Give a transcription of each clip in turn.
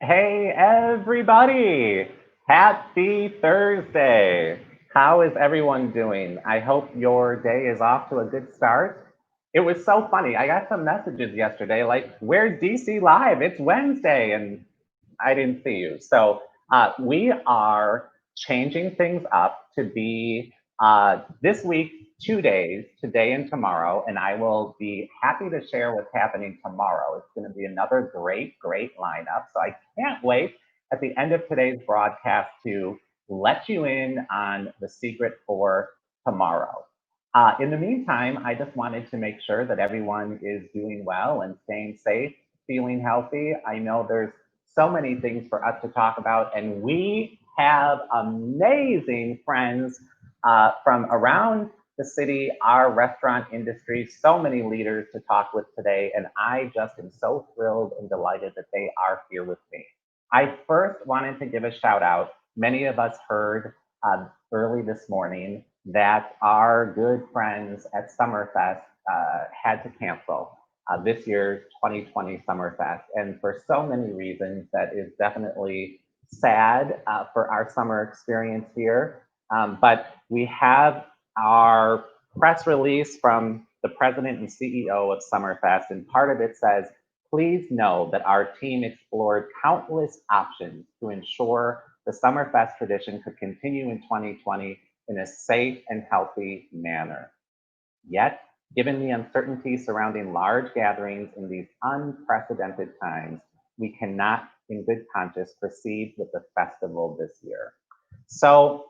Hey, everybody! Happy Thursday! How is everyone doing? I hope your day is off to a good start. It was so funny. I got some messages yesterday like, we're DC Live, it's Wednesday, and I didn't see you. So we are changing things up to be this week, 2 days, today and tomorrow, and I will be happy to share what's happening tomorrow. It's going to be another great lineup. So I can't wait at the end of today's broadcast to let you in on the secret for tomorrow. In the meantime, I just wanted to make sure that everyone is doing well and staying safe, feeling healthy. I know there's so many things for us to talk about, and we have amazing friends from around the city, our restaurant industry, so many leaders to talk with today, and I just am so thrilled and delighted that they are here with me. I first wanted to give a shout out. Many of us heard early this morning that our good friends at Summerfest had to cancel this year's 2020 Summerfest. And for so many reasons, that is definitely sad for our summer experience here. But we have our press release from the president and CEO of Summerfest, and part of it says, please know that our team explored countless options to ensure the Summerfest tradition could continue in 2020 in a safe and healthy manner. Yet, given the uncertainty surrounding large gatherings in these unprecedented times, we cannot, in good conscience, proceed with the festival this year. So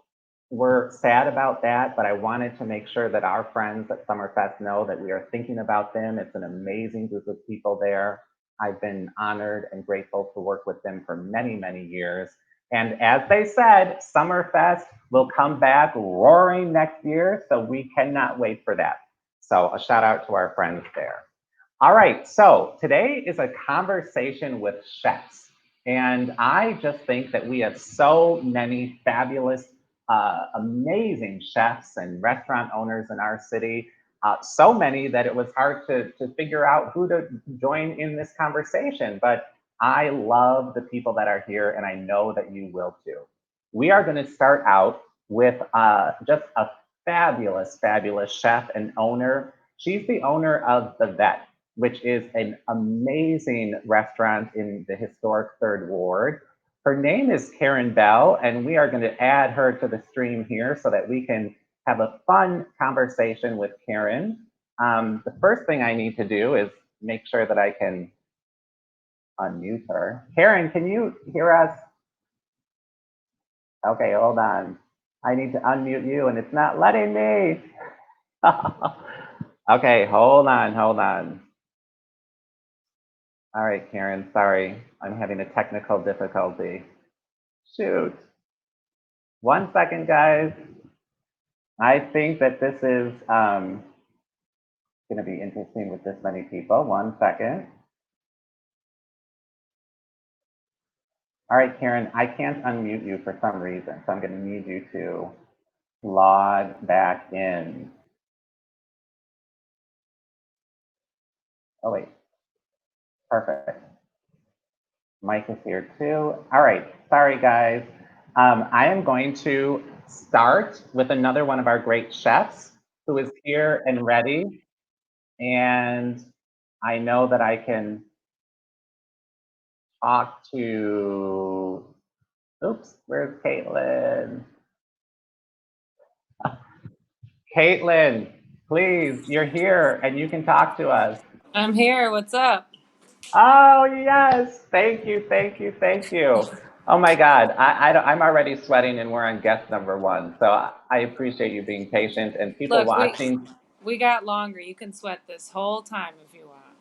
we're sad about that, but I wanted to make sure that our friends at Summerfest know that we are thinking about them. It's an amazing group of people there. I've been honored and grateful to work with them for many years. And as they said, Summerfest will come back roaring next year, so we cannot wait for that. So a shout out to our friends there. All right, so today is a conversation with chefs. And I just think that we have so many fabulous, amazing chefs and restaurant owners in our city. So many that it was hard to figure out who to join in this conversation. But I love the people that are here, and I know that you will too. We are going to start out with just a fabulous chef and owner. She's the owner of Bavette, which is an amazing restaurant in the historic Third Ward. Her name is Karen Bell, and we are going to add her to the stream here so that we can have a fun conversation with Karen. The first thing I need to do is make sure that I can unmute her. Karen, can you hear us? Okay, hold on. I need to unmute you and it's not letting me. Okay, hold on. All right, Karen, sorry. I'm having a technical difficulty. Shoot. 1 second, guys. I think that this is going to be interesting with this many people. 1 second. All right, Karen, I can't unmute you for some reason, so I'm going to need you to log back in. Oh, wait. Perfect. Mike is here too. All right, sorry guys. I am going to start with another one of our great chefs who is here and ready. And I know that I can talk to, oops, where's Caitlin? Caitlin, please, you're here and you can talk to us. I'm here. What's up? Oh, yes. Thank you. Oh my God, I'm already sweating and we're on guest number one. So I appreciate you being patient and people Look, watching. we got longer. You can sweat this whole time if you want.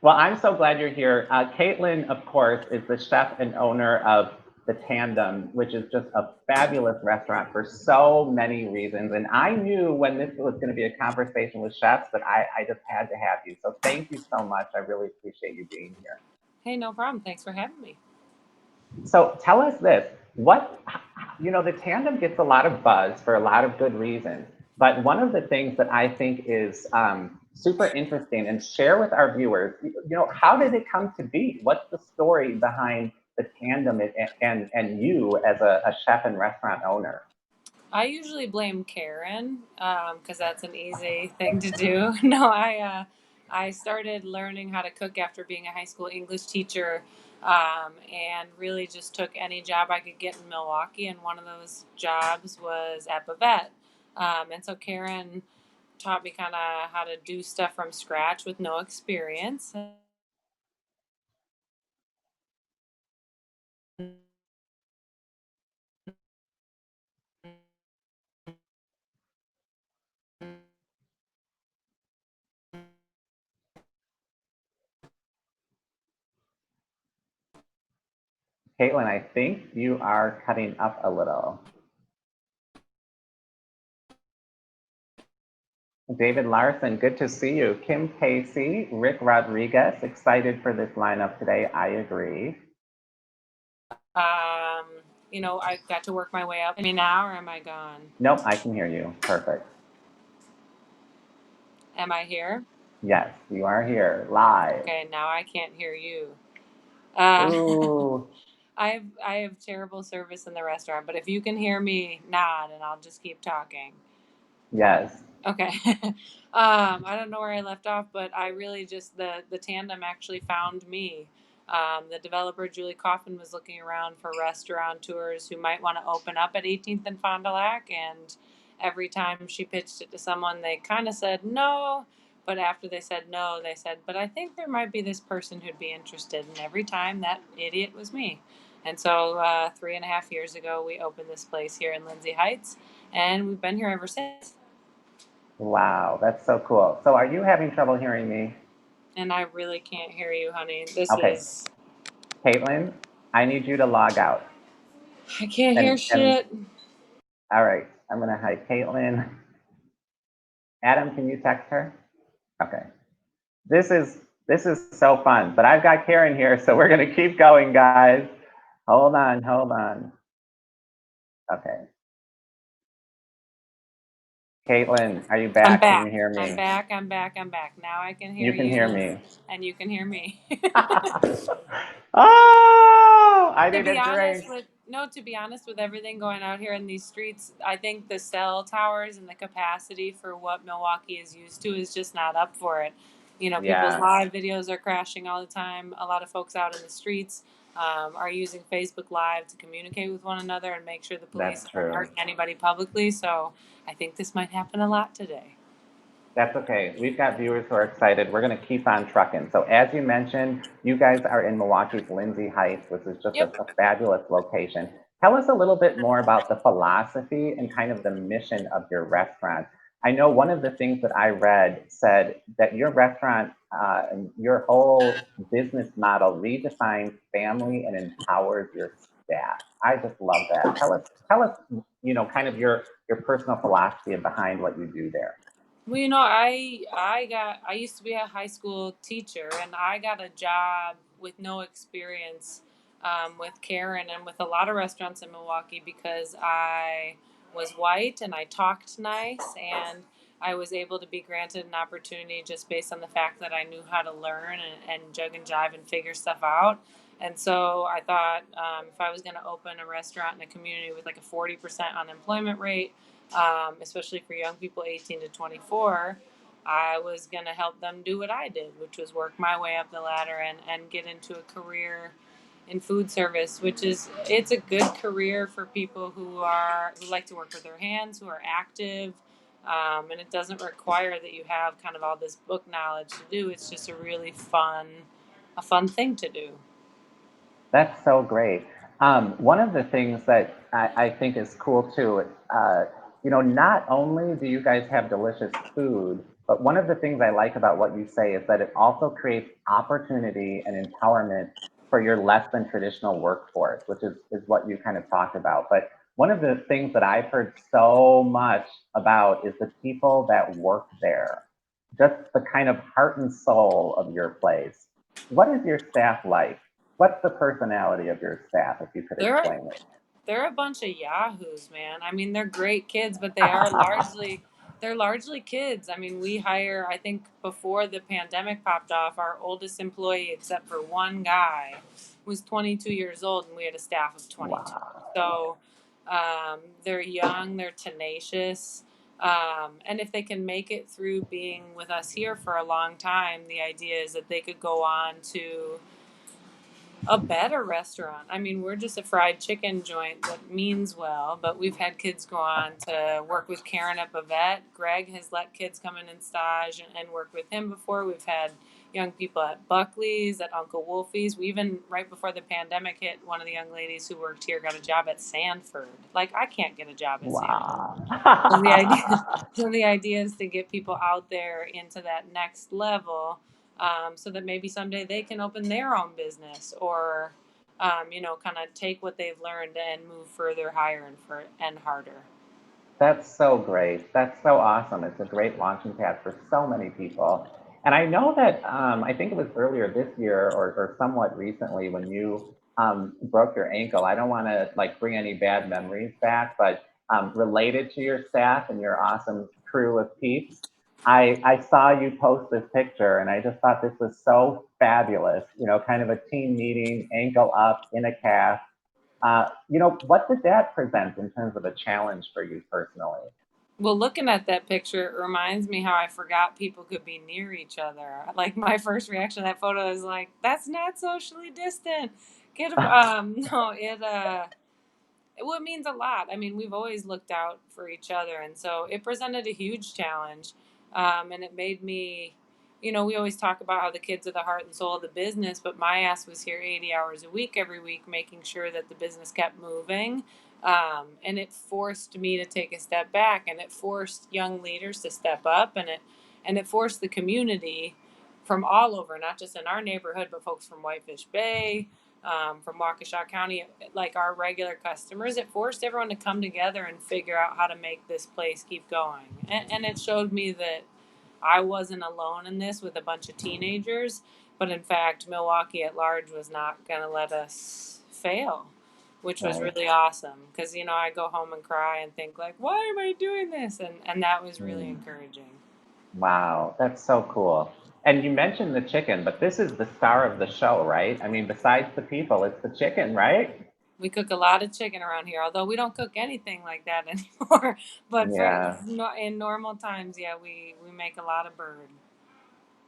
Well, I'm so glad you're here. Caitlin, of course, is the chef and owner of the Tandem, which is just a fabulous restaurant for so many reasons. And I knew when this was going to be a conversation with chefs that I just had to have you. So thank you so much. I really appreciate you being here. Hey, no problem. Thanks for having me. So tell us this, the Tandem gets a lot of buzz for a lot of good reasons, but one of the things that I think is super interesting. And share with our viewers, how did it come to be? What's the story behind the Tandem and you as a chef and restaurant owner? I usually blame Karen because that's an easy thing to do. No, I started learning how to cook after being a high school English teacher, and really just took any job I could get in Milwaukee. And one of those jobs was at Bavette. And so Karen taught me kind of how to do stuff from scratch with no experience. Caitlin, I think you are cutting up a little. David Larson, good to see you. Kim Casey, Rick Rodriguez, excited for this lineup today. I agree. I got to work my way up. Me now, or am I gone? Nope, I can hear you. Perfect. Am I here? Yes, you are here live. Okay, now I can't hear you. Uh, Ooh. I have terrible service in the restaurant, but if you can hear me, nod, and I'll just keep talking. Yes. Okay. I don't know where I left off, but I really just the Tandem actually found me. The developer Julie Coffin was looking around for restaurateurs who might want to open up at 18th and Fond du Lac, and every time she pitched it to someone, they kind of said no. But after they said no, they said, "But I think there might be this person who'd be interested." And every time, that idiot was me. And so 3.5 years ago, we opened this place here in Lindsay Heights, and we've been here ever since. Wow, that's so cool. So are you having trouble hearing me? And I really can't hear you, honey. This Okay, is. Caitlin, I need you to log out. I can't hear And shit. all right, I'm gonna hide Caitlin. Adam, can you text her? Okay. This is so fun, but I've got Karen here, so we're gonna keep going, guys. Hold on, hold on. Okay. Caitlin, are you I'm back? Can you back. hear I'm me? back. I'm back. I'm back. Now I can hear You can hear you, me. and you can hear me. Oh, I To need be a drink. honest with no, to be honest with everything going out here in these streets, I think the cell towers and the capacity for what Milwaukee is used to is just not up for it. People's Yeah, live videos are crashing all the time. A lot of folks out in the streets are using Facebook Live to communicate with one another and make sure the police that's aren't true. hurting anybody publicly. So I think this might happen a lot today. That's okay. We've got viewers who are excited. We're going to keep on trucking. So, as you mentioned, you guys are in Milwaukee's Lindsay Heights, which is just a, Yep. a fabulous location. Tell us a little bit more about the philosophy and kind of the mission of your restaurant. I know one of the things that I read said that your restaurant and your whole business model redefines family and empowers your staff. I just love that. Tell us, kind of your personal philosophy behind what you do there. Well, I used to be a high school teacher, and I got a job with no experience with Karen and with a lot of restaurants in Milwaukee because I was white and I talked nice, and I was able to be granted an opportunity just based on the fact that I knew how to learn and jug and jive and figure stuff out. And so I thought if I was going to open a restaurant in a community with like a 40% unemployment rate, especially for young people 18 to 24, I was going to help them do what I did, which was work my way up the ladder and get into a career in food service, which is it's a good career for people who like to work with their hands, who are active, and it doesn't require that you have kind of all this book knowledge to do. It's just a fun thing to do. That's so great. One of the things that I think is cool too, not only do you guys have delicious food, but one of the things I like about what you say is that it also creates opportunity and empowerment for your less than traditional workforce, which is what you kind of talked about. But one of the things that I've heard so much about is the people that work there, just the kind of heart and soul of your place. What is your staff like? What's the personality of your staff, if you could They're explain it? they're a bunch of yahoos, man. I mean, they're great kids, but they are largely They're largely kids. I mean, we hire, I think before the pandemic popped off, our oldest employee, except for one guy, was 22 years old, and we had a staff of 22. Wow. So they're young, they're tenacious. And if they can make it through being with us here for a long time, the idea is that they could go on to a better restaurant. I mean, we're just a fried chicken joint that means well, but we've had kids go on to work with Karen at Bavette. Greg has let kids come in and stage and work with him before. We've had young people at Buckley's, at Uncle Wolfie's. We even, right before the pandemic hit, one of the young ladies who worked here got a job at Sanford. Like, I can't get a job at Sanford. Wow. So the idea, so the idea is to get people out there into that next level, so that maybe someday they can open their own business, or, kind of take what they've learned and move further, higher, and harder. That's so great. That's so awesome. It's a great launching pad for so many people. And I know that I think it was earlier this year or somewhat recently when you broke your ankle. I don't want to like bring any bad memories back, but related to your staff and your awesome crew of peeps, I saw you post this picture and I just thought this was so fabulous. You know, kind of a team meeting, ankle up in a cast. What did that present in terms of a challenge for you personally? Well, looking at that picture, it reminds me how I forgot people could be near each other. Like, my first reaction to that photo is like, "That's not socially distant." Get no, it means a lot. I mean, we've always looked out for each other, and so it presented a huge challenge, and it made me. We always talk about how the kids are the heart and soul of the business, but my ass was here 80 hours a week every week, making sure that the business kept moving. And it forced me to take a step back, and it forced young leaders to step up, and it forced the community from all over, not just in our neighborhood, but folks from Whitefish Bay, from Waukesha County, like our regular customers. It forced everyone to come together and figure out how to make this place keep going. And it showed me that I wasn't alone in this with a bunch of teenagers, but in fact, Milwaukee at large was not going to let us fail, which was Right. really awesome. Because, I go home and cry and think, like, why am I doing this? And that was really Mm. encouraging. Wow, that's so cool. And you mentioned the chicken, but this is the star of the show, right? I mean, besides the people, it's the chicken, right? We cook a lot of chicken around here, although we don't cook anything like that anymore. But Yeah. in normal times, yeah, we make a lot of bird.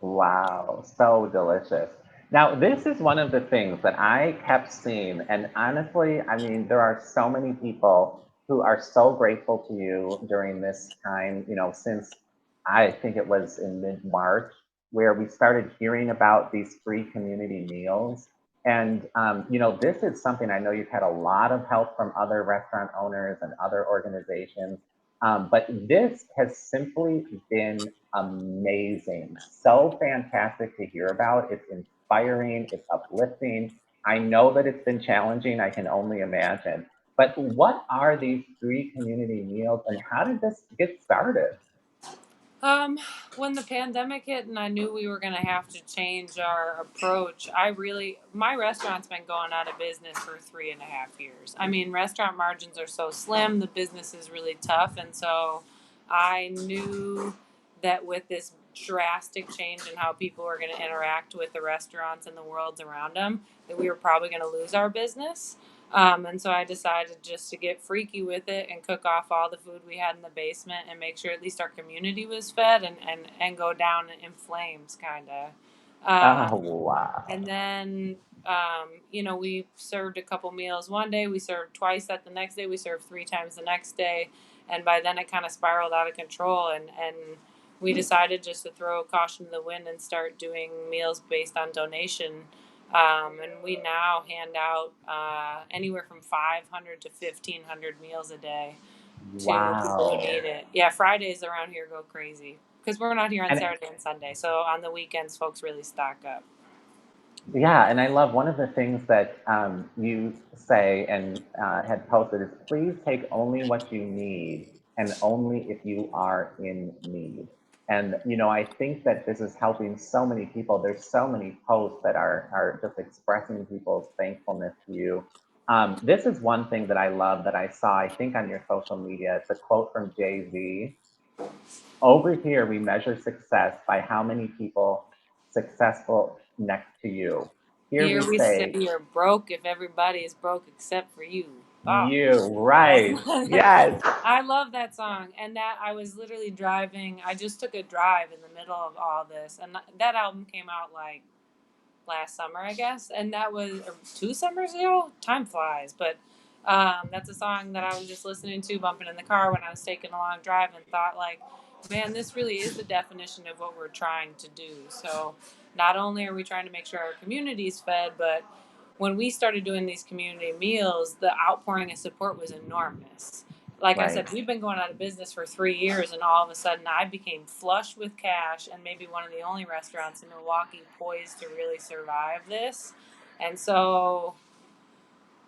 Wow, so delicious. Now, this is one of the things that I kept seeing, and honestly, I mean, there are so many people who are so grateful to you during this time, since I think it was in mid-March, where we started hearing about these free community meals. And, this is something I know you've had a lot of help from other restaurant owners and other organizations. But this has simply been amazing. So fantastic to hear about. It's inspiring, it's uplifting. I know that it's been challenging, I can only imagine. But what are these three community meals and how did this get started? Um, when the pandemic hit and I knew we were going to have to change our approach, my restaurant's been going out of business for 3.5 years. I mean, restaurant margins are so slim, the business is really tough. And so I knew that with this drastic change in how people were going to interact with the restaurants and the worlds around them, that we were probably going to lose our business. And so I decided just to get freaky with it and cook off all the food we had in the basement and make sure at least our community was fed, and go down in flames, kind of. Oh, Um, wow. and then, we served a couple meals one day, we served twice at the next day, we served 3 times the next day. And by then it kind of spiraled out of control. And we decided just to throw caution to the wind and start doing meals based on donation. And we now hand out anywhere from 500 to 1,500 meals a day to people who Wow. need it. Yeah, Fridays around here go crazy because we're not here on And Saturday and Sunday. So on the weekends, folks really stock up. yeah, and I love one of the things that you say and had posted is please take only what you need and only if you are in need. And I think that this is helping so many people. There's so many posts that are just expressing people's thankfulness to you. This is one thing that I love that I saw, I think, on your social media. It's a quote from Jay-Z, Over here, we measure success by how many people successful next to you. Here Here we we say say, you're broke if everybody is broke except for you. Oh, you, that's right. Yes. I love that song. And that I was literally driving. I just took a drive in the middle of all this, and that album came out like last summer, I guess, and that was or 2 summers ago. Time flies, but that's a song that I was just listening to, bumping in the car when I was taking a long drive, and thought like, man, this really is the definition of what we're trying to do. So, not only are we trying to make sure our community is fed, but when we started doing these community meals, the outpouring of support was enormous. Like I said, Right. we've been going out of business for 3 years, and all of a sudden I became flush with cash and maybe one of the only restaurants in Milwaukee poised to really survive this. And so,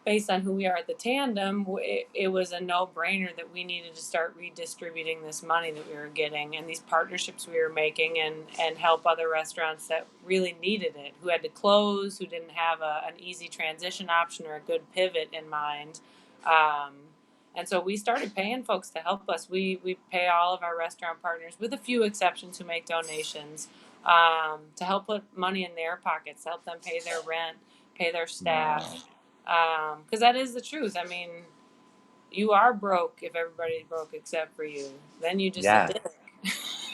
based on who we are at the Tandem, it was a no-brainer that we needed to start redistributing this money that we were getting and these partnerships we were making, and help other restaurants that really needed it, who had to close, who didn't have an easy transition option or a good pivot in mind. Um, and so we started paying folks to help us. We pay all of our restaurant partners, with a few exceptions, who make donations, to help put money in their pockets, to help them pay their rent, pay their Wow. staff, because that is the truth. I mean, you are broke if everybody's broke except for you. Then you just a Yes. dick.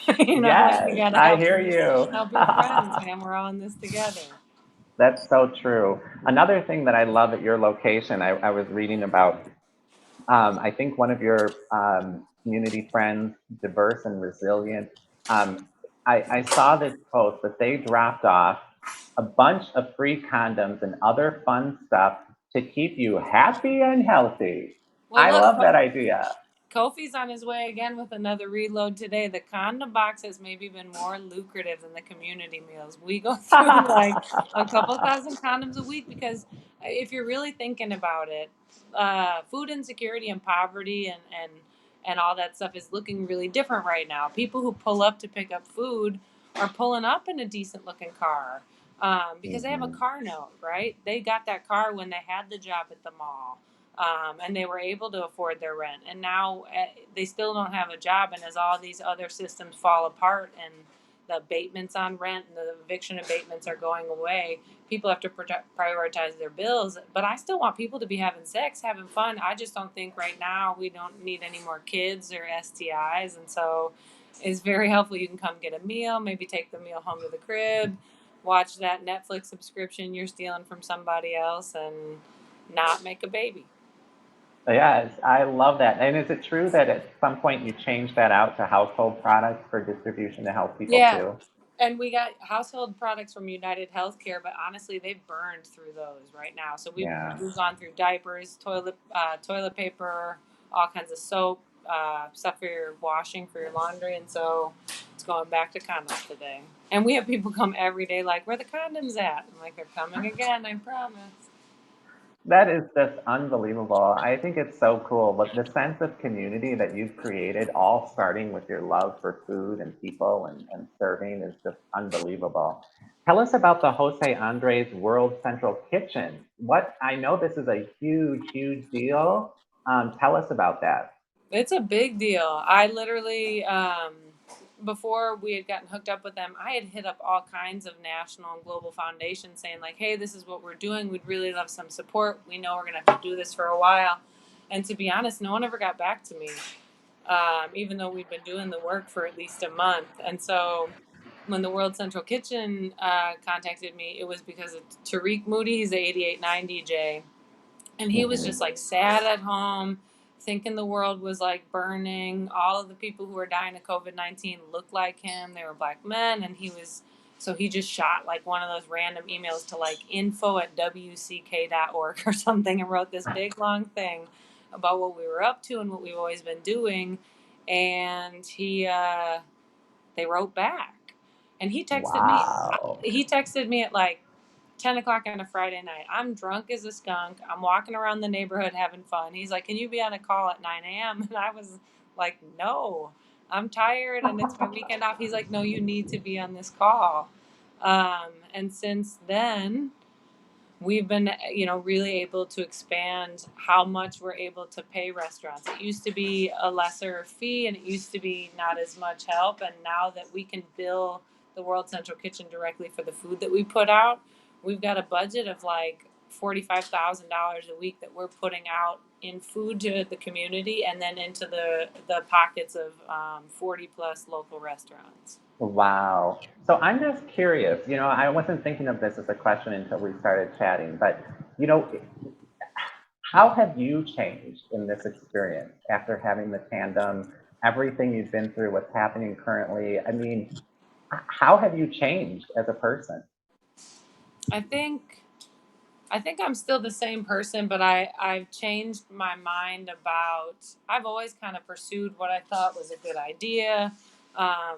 Like you Yes. gotta I hear you. help your friends, man. We're all in this together. That's so true. Another thing that I love at your location, I was reading about, I think one of your community friends, diverse and resilient, I saw this post that they dropped off a bunch of free condoms and other fun stuff to keep you happy and healthy. Well, I look, love that idea. Kofi's on his way again with another reload today. The condom box has maybe been more lucrative than the community meals. We go through like a couple thousand condoms a week because if you're really thinking about it, food insecurity and poverty and all that stuff is looking really different right now. People who pull up to pick up food are pulling up in a decent looking car, because they have a Hmm. car note, right? They got that car when they had the job at the mall, and they were able to afford their rent. And now they still don't have a job. And as all these other systems fall apart and the abatements on rent and the eviction abatements are going away, people have to prioritize their bills. But I still want people to be having sex, having fun. I just don't think right now we don't need any more kids or STIs. And so it's very helpful. You can come get a meal, maybe take the meal home to the crib, watch that Netflix subscription you're stealing from somebody else, and not make a baby. Yes, I love that. And is it true that at some point you changed that out to household products for distribution to help people Yeah. too? And we got household products from United Healthcare, but honestly, they've burned through those right now. So Yeah. we've gone through diapers, toilet paper, all kinds of soap, stuff for your washing, for your laundry, and so it's going back to condoms today. And we have people come every day like, "Where the condoms at?" I'm like, "They're coming again, I promise." That is just unbelievable. I think it's so cool. But the sense of community that you've created, all starting with your love for food and people and serving, is just unbelievable. Tell us about the Jose Andres World Central Kitchen. What I know this is a huge, huge deal. Tell us about that. It's a big deal. I literally, before we had gotten hooked up with them, I had hit up all kinds of national and global foundations saying, like, hey, this is what we're doing. We'd really love some support. We know we're going to have to do this for a while. And to be honest, no one ever got back to me, even though we'd been doing the work for at least a month. And so when the World Central Kitchen contacted me, it was because of Tariq Moody. He's the 88.9 DJ, and he was just Hmm. like sad at home, thinking the world was like burning. All of the people who were dying of COVID-19 looked like him. They were black men. And so he just shot like one of those random emails to like info@wck.org or something, and wrote this big long thing about what we were up to and what we've always been doing. And they wrote back, and Wow. he texted me at like 10 o'clock on a Friday night. I'm drunk as a skunk. I'm walking around the neighborhood having fun. He's like, can you be on a call at 9 a.m.? And I was like, no, I'm tired and it's my weekend off. He's like, no, you need to be on this call. And since then, we've been, really able to expand how much we're able to pay restaurants. It used to be a lesser fee and it used to be not as much help. And now that we can bill the World Central Kitchen directly for the food that we put out, we've got a budget of like $45,000 a week that we're putting out in food to the community and then into the pockets of 40 plus local restaurants. Wow. So I'm just curious, I wasn't thinking of this as a question until we started chatting, but, you know, how have you changed in this experience after having the tandem, everything you've been through, what's happening currently? I mean, how have you changed as a person? I think I'm still the same person, but I've changed my mind about. I've always kind of pursued what I thought was a good idea, um,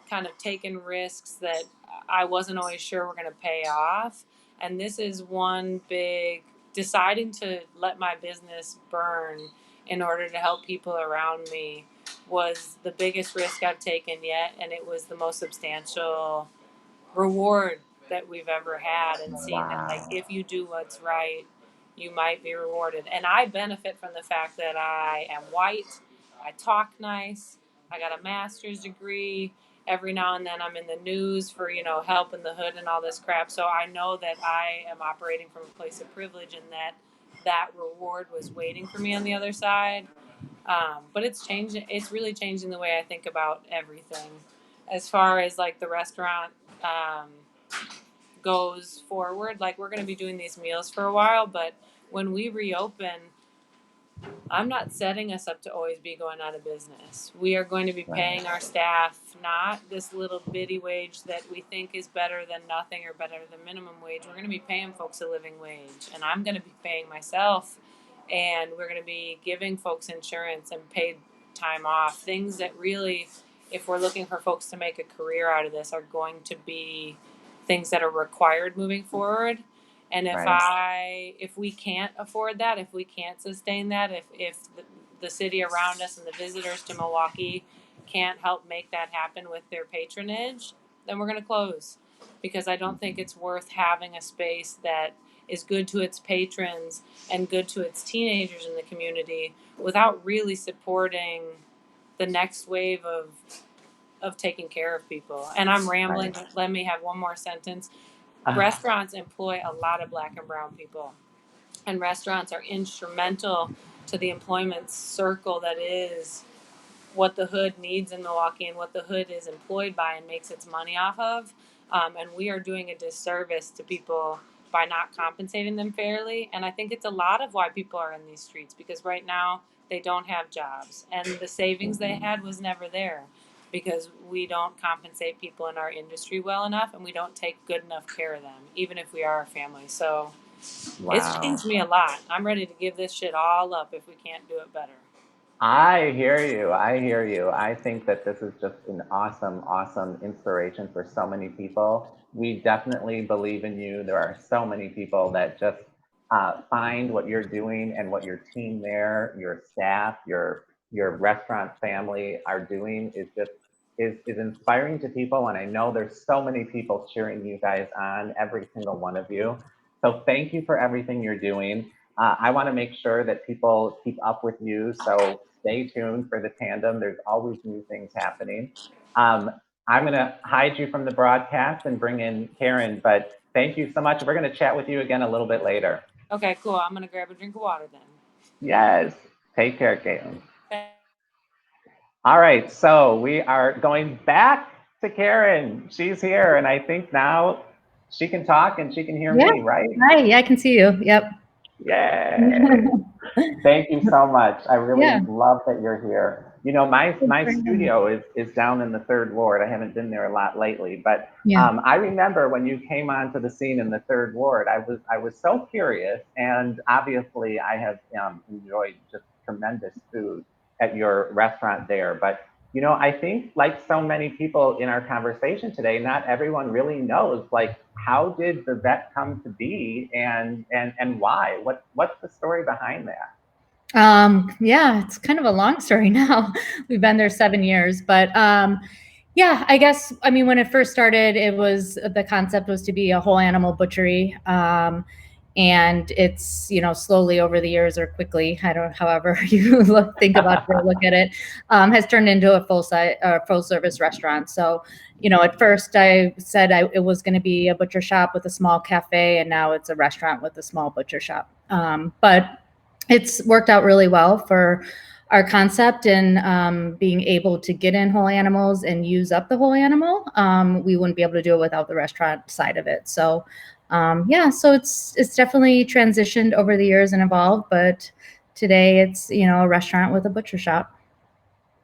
kind of taken risks that I wasn't always sure were going to pay off. And this is one big deciding to let my business burn in order to help people around me was the biggest risk I've taken yet, and it was the most substantial reward that we've ever had, and seeing that like Wow. if you do what's right you might be rewarded. And I benefit from the fact that I am white, I talk nice, I got a master's degree. Every now and then I'm in the news for helping the hood and all this crap, so I know that I am operating from a place of privilege and that reward was waiting for me on the other side. But it's changing. It's really changing the way I think about everything. As far as like the restaurant um, goes forward, like we're going to be doing these meals for a while, but when we reopen, I'm not setting us up to always be going out of business. We are going to be Right. paying our staff not this little bitty wage that we think is better than nothing or better than minimum wage. We're going to be paying folks a living wage, and I'm going to be paying myself, and we're going to be giving folks insurance and paid time off. Things that really, if we're looking for folks to make a career out of this, are going to be things that are required moving forward. And Right. if we can't afford that, if we can't sustain that, if the city around us and the visitors to Milwaukee can't help make that happen with their patronage, then we're going to close, because I don't think it's worth having a space that is good to its patrons and good to its teenagers in the community without really supporting the next wave of taking care of people. And I'm rambling. Right. Let me have one more sentence. Ah, Restaurants employ a lot of Black and brown people, and restaurants are instrumental to the employment circle that is what the hood needs in Milwaukee and what the hood is employed by and makes its money off of. And we are doing a disservice to people by not compensating them fairly. And I think it's a lot of why people are in these streets, because right now they don't have jobs and the savings they mhm. had was never there, because we don't compensate people in our industry well enough and we don't take good enough care of them, even if we are a family. So it's Wow. changed me a lot. I'm ready to give this shit all up if we can't do it better. I hear you. I hear you. I think that this is just an awesome, awesome inspiration for so many people. We definitely believe in you. There are so many people that just find what you're doing and what your team there, your staff, your restaurant family are doing is just is inspiring to people. And I know there's so many people cheering you guys on, every single one of you. So thank you for everything you're doing. I want to make sure that people keep up with you. So stay tuned for the tandem. There's always new things happening. Um, I'm going to hide you from the broadcast and bring in Karen, but thank you so much. We're going to chat with you again a little bit later. Okay, cool. I'm going to grab a drink of water then. Yes. Take care, Caitlin. All right. So we are going back to Karen. She's here. And I think now she can talk and she can hear Yeah. me, right? Hi. Yeah, I can see you. Yep. Yay. Thank you so much. I Yeah. really love that you're here. Thanks My for having me. studio is down in the third ward. I haven't been there a lot lately, but Yeah. I remember when you came onto the scene in the third ward. I was so curious, and obviously I have enjoyed just tremendous food at your restaurant there. But I think like so many people in our conversation today, not everyone really knows like how did the vet come to be and why? What's the story behind that? Yeah, it's kind of a long story now. We've been there 7 years, but Yeah, I guess, I mean, when it first started, the concept was to be a whole animal butchery. And it's, slowly over the years, or quickly, I don't, however you think about it or look at it, has turned into a full service restaurant. So, at first I said it was going to be a butcher shop with a small cafe, and now it's a restaurant with a small butcher shop. But it's worked out really well for our concept, and being able to get in whole animals and use up the whole animal. We wouldn't be able to do it without the restaurant side of it. So yeah, so it's definitely transitioned over the years and evolved, but today it's, a restaurant with a butcher shop.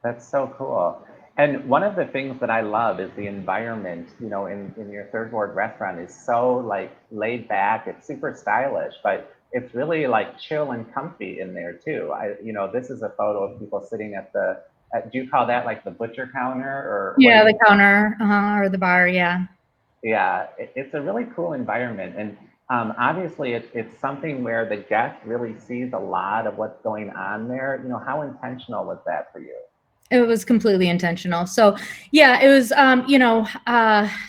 That's so cool. And one of the things that I love is the environment, in your third ward restaurant is so like laid back. It's super stylish, but it's really like chill and comfy in there too. This is a photo of people sitting do you call that like the butcher counter, or what do Yeah, you? the counter, or the bar. Yeah. Yeah, it's a really cool environment. And obviously it's something where the guest really sees a lot of what's going on there. How intentional was that for you? It was completely intentional. So yeah, it was,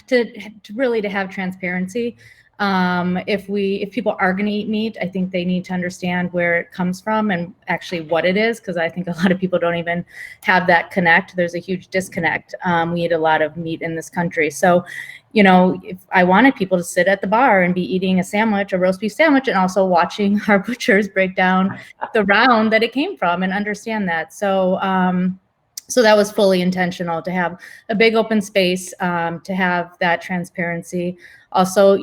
to really to have transparency. If people are going to eat meat, I think they need to understand where it comes from and actually what it is, because I think a lot of people don't even have that connect. There's a huge disconnect. We eat a lot of meat in this country. So, if I wanted people to sit at the bar and be eating a sandwich, a roast beef sandwich, and also watching our butchers break down the round that it came from and understand that. So that was fully intentional, to have a big open space, to have that transparency. Also,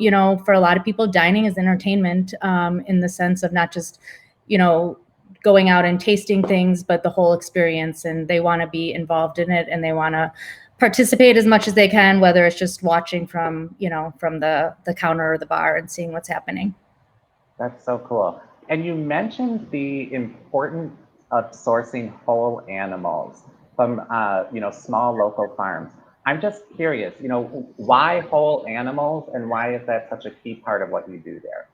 for a lot of people, dining is entertainment, in the sense of not just, going out and tasting things, but the whole experience. And they want to be involved in it, and they want to participate as much as they can, whether it's just watching from, from the counter or the bar and seeing what's happening. That's so cool. And you mentioned the importance of sourcing whole animals from, small local farms. I'm just curious, why whole animals, and why is that such a key part of what you do there?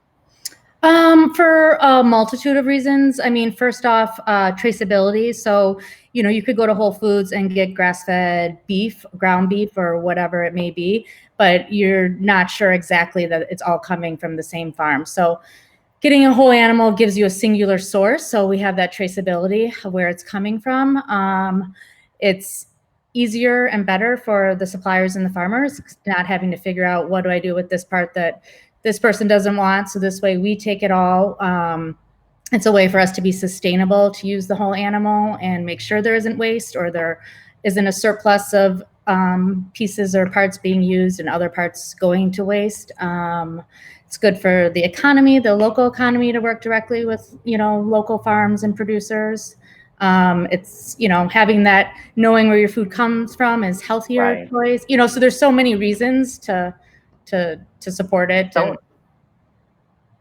For a multitude of reasons. I mean, first off, traceability. So, you could go to Whole Foods and get grass-fed beef, ground beef, or whatever it may be, but you're not sure exactly that it's all coming from the same farm. So, getting a whole animal gives you a singular source. So we have that traceability of where it's coming from. It's easier and better for the suppliers and the farmers, not having to figure out, what do I do with this part that this person doesn't want. So this way we take it all. It's a way for us to be sustainable, to use the whole animal and make sure there isn't waste, or there isn't a surplus of pieces or parts being used and other parts going to waste. It's good for the economy, the local economy, to work directly with, local farms and producers. It's, having that, knowing where your food comes from is healthier Right. choice. So there's so many reasons to support it. And So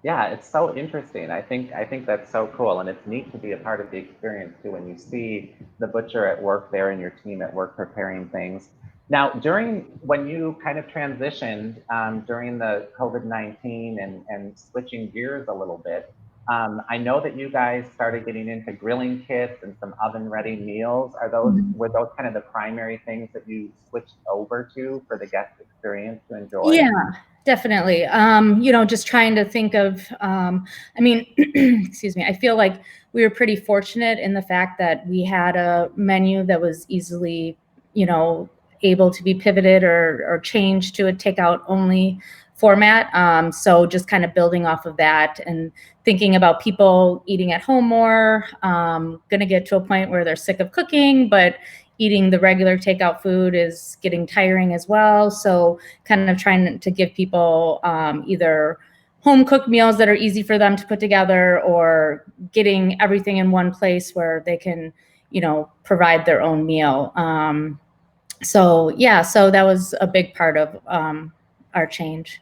yeah, it's so interesting. I think that's so cool, and it's neat to be a part of the experience too when you see the butcher at work there and your team at work preparing things. Now, during when you kind of transitioned, during the COVID-19, and switching gears a little bit, I know that you guys started getting into grilling kits and some oven-ready meals. Were those kind of the primary things that you switched over to for the guest experience to enjoy? yeah, definitely. Just trying to think of, I mean, excuse me, I feel like we were pretty fortunate in the fact that we had a menu that was easily, you know, able to be pivoted or changed to a takeout only format. So just kind of building off of that and thinking about people eating at home more, going to get to a point where they're sick of cooking, but eating the regular takeout food is getting tiring as well. So kind of trying to give people, either home cooked meals that are easy for them to put together, or getting everything in one place where they can, provide their own meal. So yeah, so that was a big part of, our change.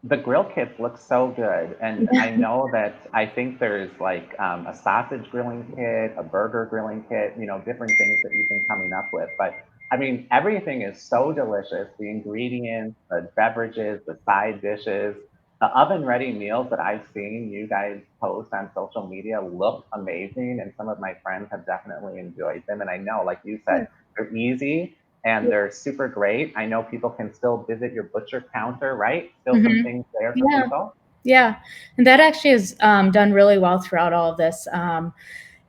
The grill kits look so good, and I know that I think there's like, a sausage grilling kit, a burger grilling kit, different things that you've been coming up with. But I mean, everything is so delicious. The ingredients, the beverages, the side dishes, the oven-ready meals that I've seen you guys post on social media look amazing, and some of my friends have definitely enjoyed them. And I know, like you said, they're easy. and they're super great. I know people can still visit your butcher counter, right? Still some things there for people. Yeah, and that actually has done really well throughout all of this.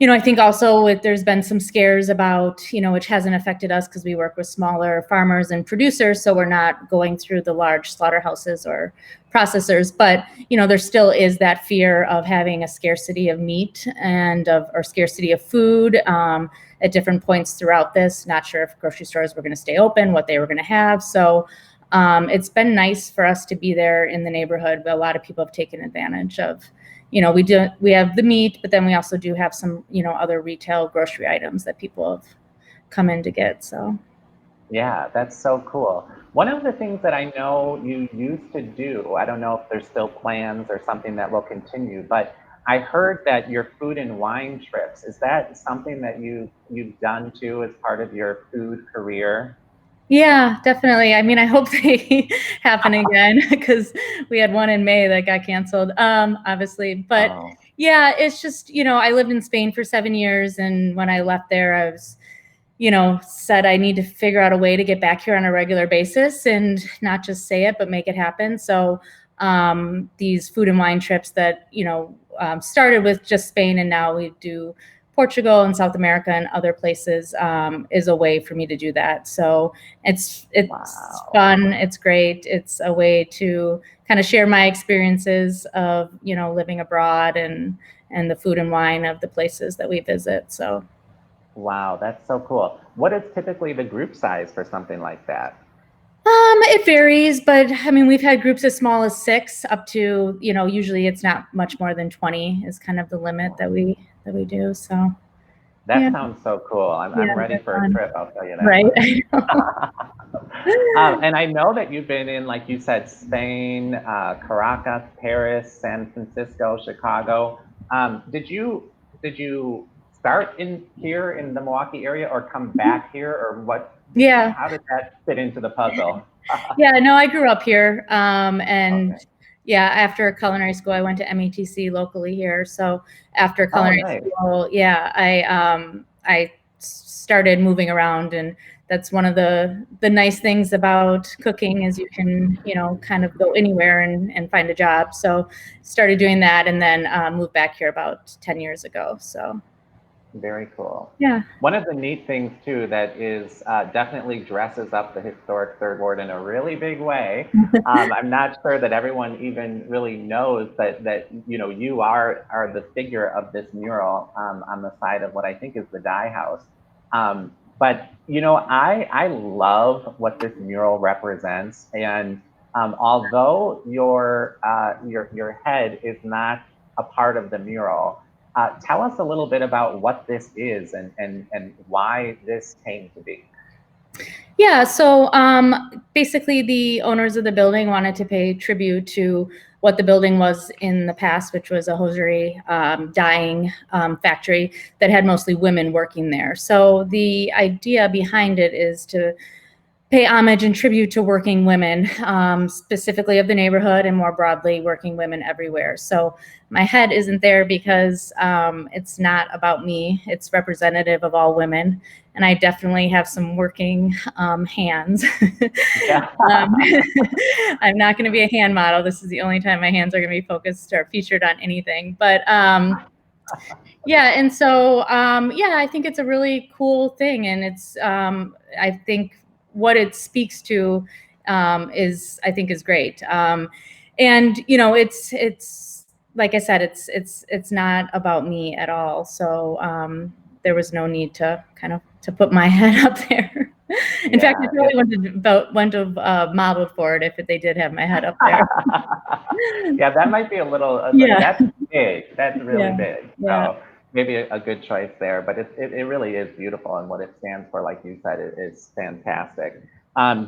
I think also there's been some scares about, which hasn't affected us because we work with smaller farmers and producers, so we're not going through the large slaughterhouses or processors. But there still is that fear of having a scarcity of meat or scarcity of food at different points throughout this. Not sure if grocery stores were going to stay open, what they were going to have. So it's been nice for us to be there in the neighborhood. But a lot of people have taken advantage of. We have the meat, but then we also do have some, other retail grocery items that people have come in to get. So. Yeah, that's so cool. One of the things that I know you used to do, I don't know if there's still plans or something that will continue, but I heard that your food and wine trips, is that something that you've done too as part of your food career? Yeah, definitely. I mean, I hope they happen again because we had one in May that got canceled, obviously. But Oh, yeah, it's just, I lived in Spain for 7 years. And when I left there, I was, said I need to figure out a way to get back here on a regular basis and not just say it, but make it happen. So these food and wine trips that, started with just Spain, and now we do Portugal and South America and other places is a way for me to do that. So it's wow. fun. It's great. It's a way to kind of share my experiences of, living abroad and the food and wine of the places that we visit. So. Wow, that's so cool. What is typically the group size for something like that? It varies, but I mean, we've had groups as small as 6 up to, usually it's not much more than 20 is kind of the limit that we do. So yeah, That sounds so cool. yeah, I'm ready they're for a fun. trip, I'll tell you that Right. much. I know. And I know that you've been in, like you said, Spain, Caracas, Paris, San Francisco, Chicago. Did you start in here in the Milwaukee area, or come back here, or what? Yeah. How did that fit into the puzzle? Yeah, no, I grew up here. And Okay. yeah, after culinary school, I went to METC locally here. So after Oh, culinary nice. school, yeah, I started moving around, and that's one of the nice things about cooking is you can, kind of go anywhere and find a job. So started doing that, and then moved back here about 10 years ago. So Very cool. yeah. One of the neat things too that is definitely dresses up the historic Third Ward in a really big way. I'm not sure that everyone even really knows that you are the figure of this mural on the side of what I think is the dye house. But I love what this mural represents, and although your head is not a part of the mural. Tell us a little bit about what this is and why this came to be. Yeah, so basically the owners of the building wanted to pay tribute to what the building was in the past, which was a hosiery dyeing factory that had mostly women working there. So the idea behind it is to pay homage and tribute to working women, specifically of the neighborhood and more broadly working women everywhere. So my head isn't there because it's not about me. It's representative of all women. And I definitely have some working hands. Yeah. I'm not going to be a hand model. This is the only time my hands are going to be focused or featured on anything. But yeah, and so yeah, I think it's a really cool thing, and it's I think what it speaks to is great. And it's like I said, it's not about me at all. So there was no need to to put my head up there. In fact, I Yeah. probably wouldn't have modeled for it if they did have my head up there. Yeah, that might be a little, Yeah, that's big. That's really yeah, big. yeah. So maybe a good choice there, but it really is beautiful. And what it stands for, like you said, is fantastic.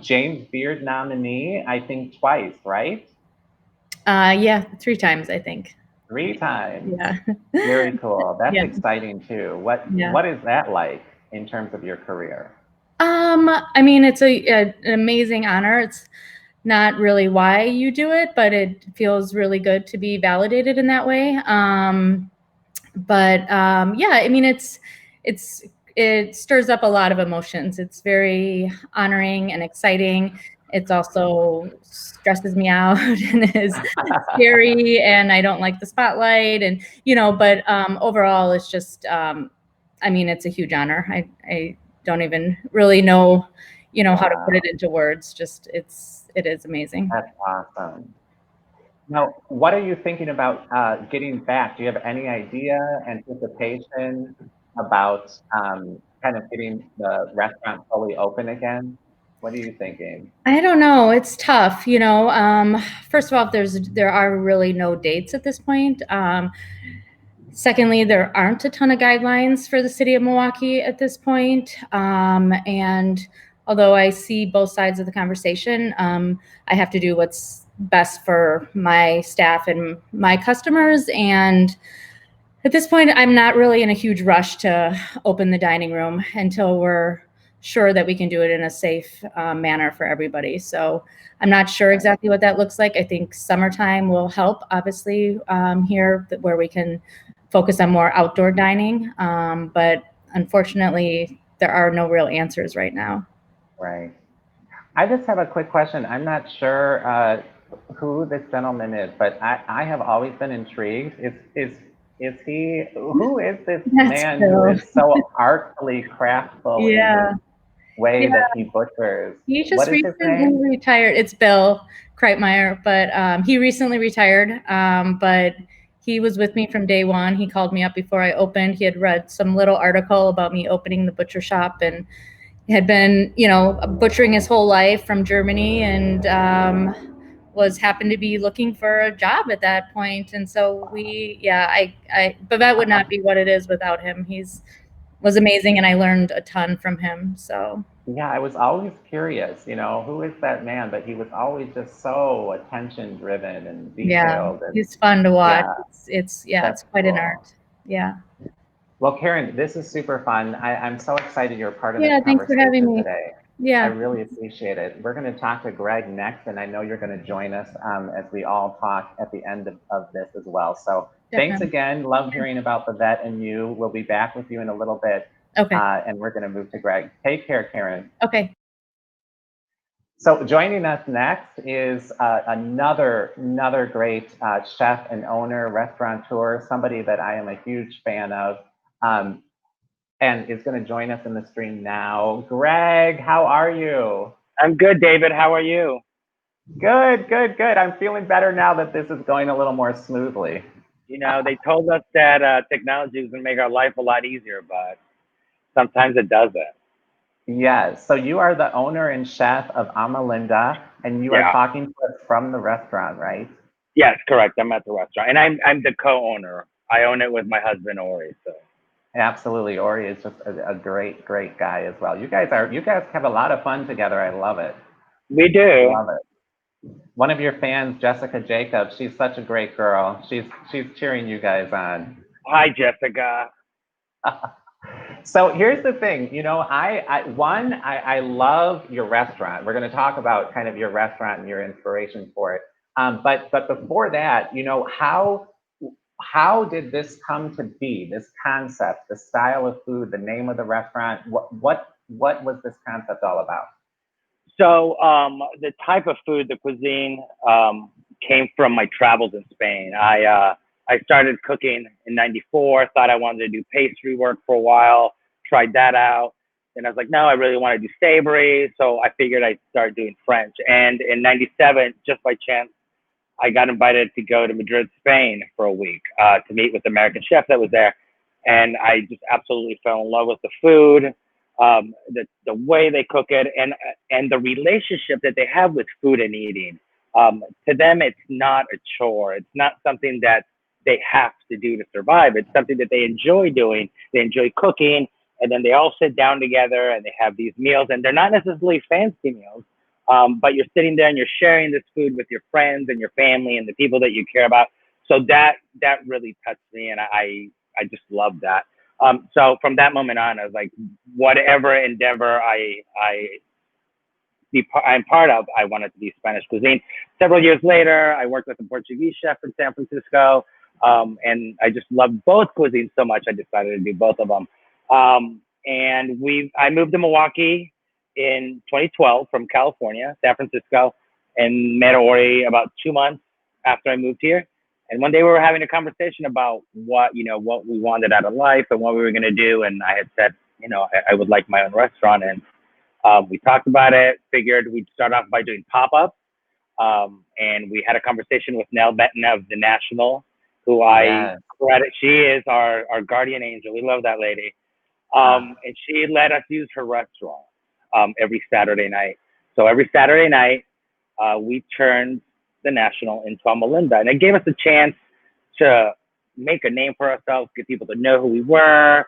James Beard nominee, I think twice, right? Yeah, 3 times, I think. 3 times. Yeah. Very cool. That's Yeah, exciting too. What yeah. what is that like in terms of your career? I mean, it's an amazing honor. It's not really why you do it, but it feels really good to be validated in that way. But yeah, I mean, it's it stirs up a lot of emotions. It's very honoring and exciting. It's also stresses me out and is scary, and I don't like the spotlight, and but overall it's just I mean, it's a huge honor. I don't even really know how to put it into words. Just it is amazing. That's awesome. Now, what are you thinking about getting back? Do you have any idea, anticipation about kind of getting the restaurant fully open again? What are you thinking? I don't know. It's tough, First of all, there are really no dates at this point. Secondly, there aren't a ton of guidelines for the city of Milwaukee at this point. And although I see both sides of the conversation, I have to do what's best for my staff and my customers. And at this point, I'm not really in a huge rush to open the dining room until we're sure that we can do it in a safe manner for everybody. So I'm not sure exactly what that looks like. I think summertime will help, obviously, here where we can focus on more outdoor dining. But unfortunately, there are no real answers right now. Right. I just have a quick question. I'm not sure who this gentleman is, but I have always been intrigued. Who is this man who is so artfully craftful in Yeah. his way Yeah. that he butchers? He just What is his recently name? retired. It's Bill Kreitmeyer, but he recently retired. But he was with me from day one. He called me up before I opened. He had read some little article about me opening the butcher shop and had been, butchering his whole life from Germany, and happened to be looking for a job at that point. And so Bavette would not be what it is without him. Was amazing, and I learned a ton from him. So Yeah, I was always curious, who is that man? But he was always just so attention driven and detailed. And he's fun to watch. yeah, It's quite an art. Yeah. Well, Karen, this is super fun. I'm so excited you're part of this Yeah, thanks for having conversation me. today. I Yeah. really appreciate it. We're going to talk to Greg next, and I know you're going to join us as we all talk at the end of this as well. So thanks Definitely. again. Love hearing about Bavette and you. We'll be back with you in a little bit. Okay. And we're going to move to Greg. Take care, Karen. Okay. So joining us next is another great chef and owner, restaurateur, somebody that I am a huge fan of. And is going to join us in the stream now. Greg, how are you? I'm good, David. How are you? Good. I'm feeling better now that this is going a little more smoothly. They told us that technology is going to make our life a lot easier, but sometimes it doesn't. Yes. So you are the owner and chef of Amilinda, and you are talking to us from the restaurant, right? Yes, correct. I'm at the restaurant, and I'm the co-owner. I own it with my husband, Ori. So. Absolutely. Ori is just a great guy as well. You guys have a lot of fun together. I love it. We do. Love it. One of your fans, Jessica Jacobs, she's such a great girl. She's cheering you guys on. Hi, Jessica. So here's the thing, I love your restaurant. We're going to talk about kind of your restaurant and your inspiration for it. But before that, how did this come to be? This concept, the style of food, the name of the restaurant. What was this concept all about? So the type of food, the cuisine, came from my travels in Spain. I started cooking in '94. Thought I wanted to do pastry work for a while. Tried that out. And I was like, no, I really want to do savory. So I figured I'd start doing French. And in '97, just by chance, I got invited to go to Madrid, Spain for a week to meet with the American chef that was there. And I just absolutely fell in love with the food, the way they cook it, and the relationship that they have with food and eating. To them, it's not a chore. It's not something that they have to do to survive. It's something that they enjoy doing. They enjoy cooking, and then they all sit down together and they have these meals, and they're not necessarily fancy meals. But you're sitting there and you're sharing this food with your friends and your family and the people that you care about. So that really touched me, and I just loved that. So from that moment on, I was like, whatever endeavor I'm part of, I wanted to be Spanish cuisine. Several years later, I worked with a Portuguese chef in San Francisco, and I just loved both cuisines so much, I decided to do both of them. and I moved to Milwaukee in 2012 from California, San Francisco, and met Ori about 2 months after I moved here. And one day we were having a conversation about what we wanted out of life and what we were going to do. And I had said, I would like my own restaurant. And we talked about it, figured we'd start off by doing pop-ups. And we had a conversation with Nell Benton of The National, who I credit. She is our guardian angel. We love that lady. And she let us use her restaurant every Saturday night. So every Saturday night, we turned The National into Amilinda. And it gave us a chance to make a name for ourselves, get people to know who we were,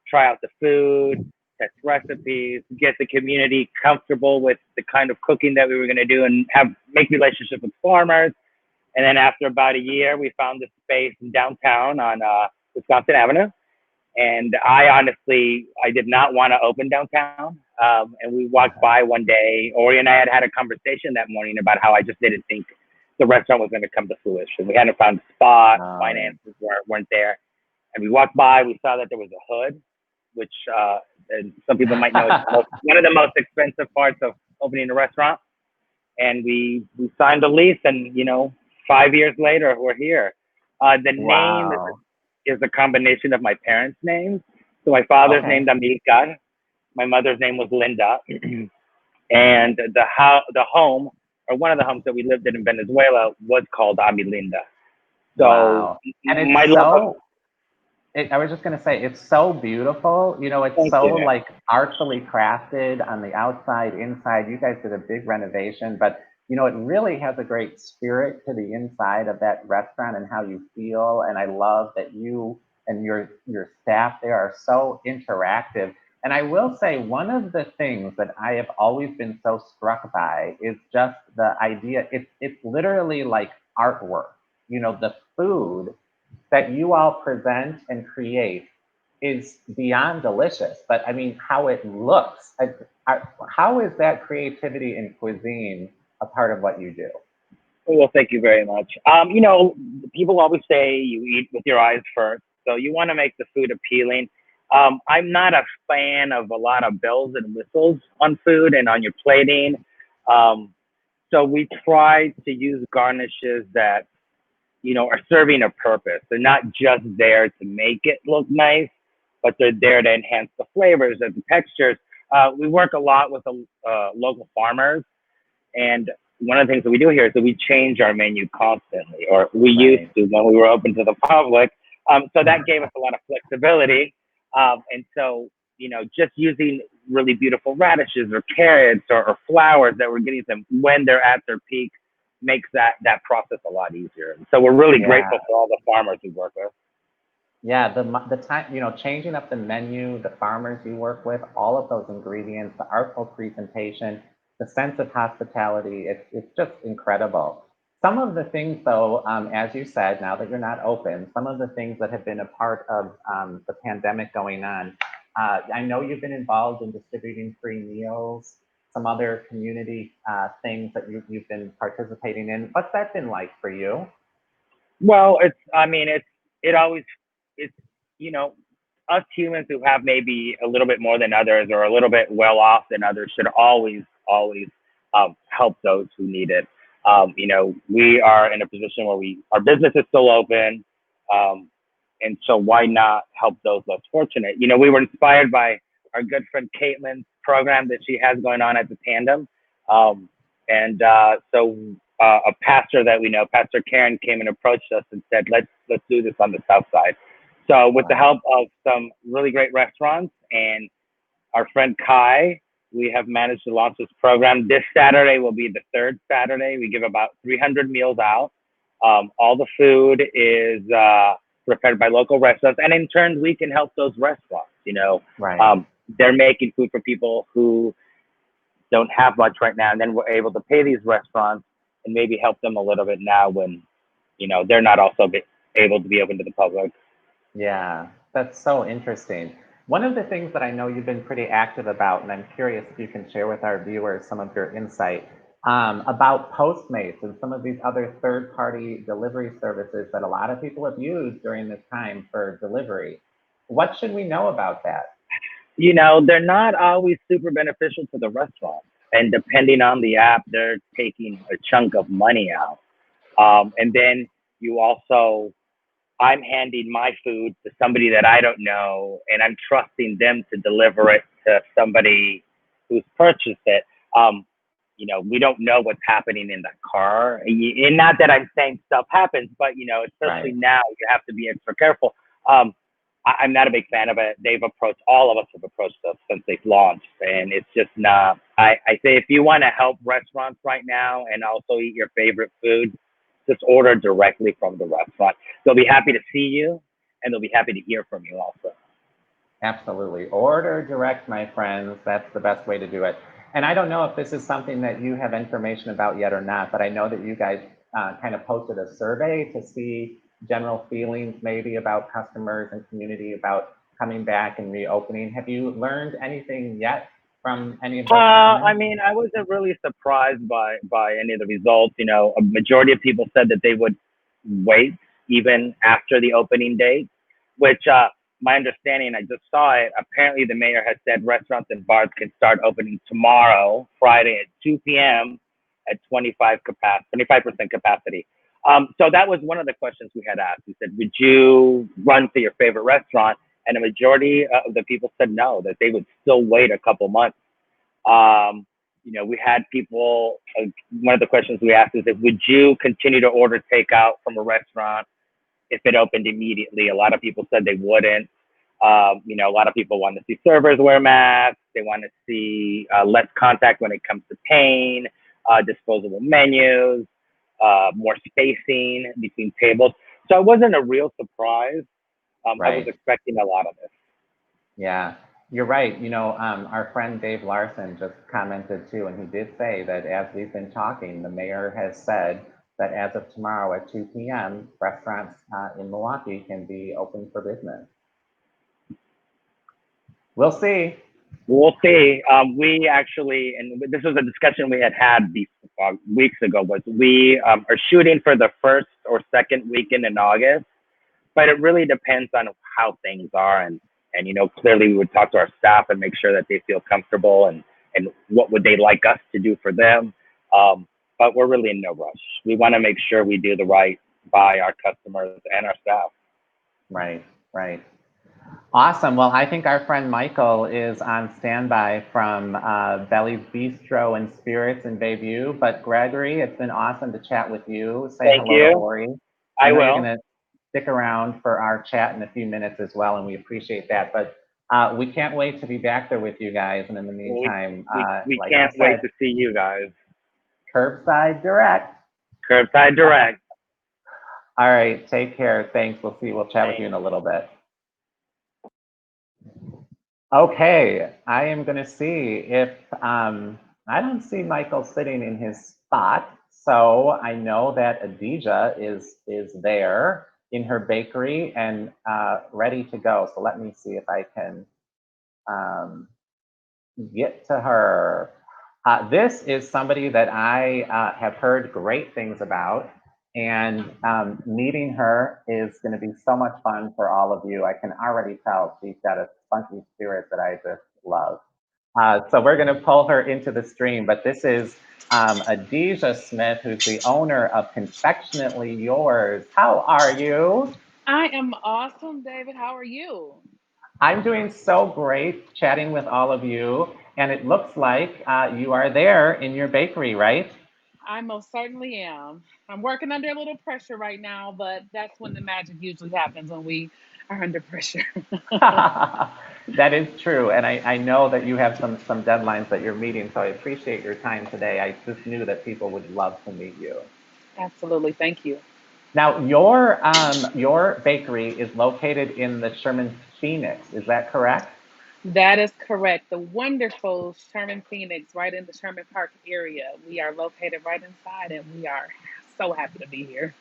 try out the food, test recipes, get the community comfortable with the kind of cooking that we were going to do, and make relationships with farmers. And then after about a year, we found this space in downtown on Wisconsin Avenue. And I did not want to open downtown. And we walked by one day. Ori and I had a conversation that morning about how I just didn't think the restaurant was going to come to fruition. We hadn't found a spot, finances weren't there. And we walked by, we saw that there was a hood, which and some people might know is one of the most expensive parts of opening a restaurant. And we signed a lease, and 5 years later, we're here. The name is a combination of my parents' names. So my father's named Amica. My mother's name was Linda. And the home, or one of the homes that we lived in Venezuela, was called Amilinda. So and it's I was just going to say, it's so beautiful. It's like artfully crafted on the outside, inside. You guys did a big renovation, but it really has a great spirit to the inside of that restaurant and how you feel. And I love that you and your staff there are so interactive. And I will say, one of the things that I have always been so struck by is just the idea. It's literally like artwork. The food that you all present and create is beyond delicious. But I mean, how it looks. How is that creativity in cuisine a part of what you do? Well, thank you very much. People always say you eat with your eyes first. So you want to make the food appealing. I'm not a fan of a lot of bells and whistles on food and on your plating. So we try to use garnishes that, are serving a purpose. They're not just there to make it look nice, but they're there to enhance the flavors and the textures. We work a lot with the local farmers. And one of the things that we do here is that we change our menu constantly, or we used to when we were open to the public. So that gave us a lot of flexibility. And so, just using really beautiful radishes or carrots or flowers that we're getting them when they're at their peak makes that process a lot easier. So we're really grateful for all the farmers we work with. Yeah, the time, changing up the menu, the farmers you work with, all of those ingredients, the artful presentation, the sense of hospitality, it's just incredible. Some of the things, though, as you said, now that you're not open, some of the things that have been a part of the pandemic going on, I know you've been involved in distributing free meals, some other community things that you've been participating in. What's that been like for you? Well, it's us humans who have maybe a little bit more than others or a little bit well off than others should always help those who need it. We are in a position where our business is still open. And so why not help those less fortunate? We were inspired by our good friend Caitlin's program that she has going on at the Tandem. So a pastor that we know, Pastor Karen, came and approached us and said, let's do this on the South Side. So with the help of some really great restaurants and our friend Kai, we have managed to launch this program. This Saturday will be the third Saturday. We give about 300 meals out. All the food is prepared by local restaurants. And in turn, we can help those restaurants, they're making food for people who don't have much right now. And then we're able to pay these restaurants and maybe help them a little bit now when, they're not also able to be open to the public. Yeah, that's so interesting. One of the things that I know you've been pretty active about, and I'm curious if you can share with our viewers some of your insight about Postmates and some of these other third-party delivery services that a lot of people have used during this time for delivery. What should we know about that? they're not always super beneficial to the restaurant. And depending on the app, they're taking a chunk of money out. And then you also, I'm handing my food to somebody that I don't know, and I'm trusting them to deliver it to somebody who's purchased it. Um, we don't know what's happening in that car. And not that I'm saying stuff happens, but especially Right. now, you have to be extra careful. I'm not a big fan of it. All of us have approached us since they've launched, and it's just not. I say if you want to help restaurants right now and also eat your favorite food, just order directly from the restaurant. They'll be happy to see you, and they'll be happy to hear from you also. Absolutely. Order direct, my friends. That's the best way to do it. And I don't know if this is something that you have information about yet or not, but I know that you guys kind of posted a survey to see general feelings maybe about customers and community about coming back and reopening. Have you learned anything yet from any of those I comments? mean, I wasn't really surprised by any of the results. A majority of people said that they would wait even after the opening date, which my understanding, I just saw it. Apparently, the mayor has said restaurants and bars can start opening tomorrow, Friday at 2 p.m. at 25% capacity. So that was one of the questions we had asked. We said, would you run to your favorite restaurant? And a majority of the people said no, that they would still wait a couple months. We had people, one of the questions we asked is, would you continue to order takeout from a restaurant if it opened immediately? A lot of people said they wouldn't. A lot of people want to see servers wear masks. They want to see less contact when it comes to paying, disposable menus, more spacing between tables. So it wasn't a real surprise. I was Right. expecting a lot of this. Yeah, you're right. Our friend Dave Larson just commented too, and he did say that as we've been talking, the mayor has said that as of tomorrow at 2 p.m., restaurants in Milwaukee can be open for business. We'll see. We'll see. We actually, and this was a discussion we had weeks ago, was we are shooting for the first or second weekend in August, but it really depends on how things are. And clearly we would talk to our staff and make sure that they feel comfortable and what would they like us to do for them. But we're really in no rush. We want to make sure we do the right by our customers and our staff. Right, right. Awesome. Well, I think our friend Michael is on standby from Belli's Bistro and Spirits in Bayview. But Gregory, it's been awesome to chat with you. Say Thank hello to you. Ori. I know will. you're going to stick around for our chat in a few minutes as well, and we appreciate that. But we can't wait to be back there with you guys. And in the meantime, we like can't I wait said, to see you guys. curbside direct. Curbside direct. All right, take care. Thanks. We'll chat Thanks. with you in a little bit. Okay, I am going to see if I don't see Michael sitting in his spot, so I know that Adija is there in her bakery and ready to go. So let me see if I can get to her. This is somebody that I have heard great things about, and meeting her is going to be so much fun for all of you. I can already tell she's got a funky spirit that I just love. So we're going to pull her into the stream, but this is Adija Smith, who's the owner of Confectionately Yours. How are you? I am awesome, David. How are you? I'm doing so great chatting with all of you, and it looks like you are there in your bakery, right? I most certainly am. I'm working under a little pressure right now, but that's when the magic usually happens, when we are under pressure. That is true, and I know that you have some deadlines that you're meeting, so I appreciate your time today. I just knew that people would love to meet you. Absolutely. Thank you. Now, your bakery is located in the Sherman Phoenix, is that correct? That is correct. The wonderful Sherman Phoenix, right in the Sherman Park area. We are located right inside, and we are so happy to be here.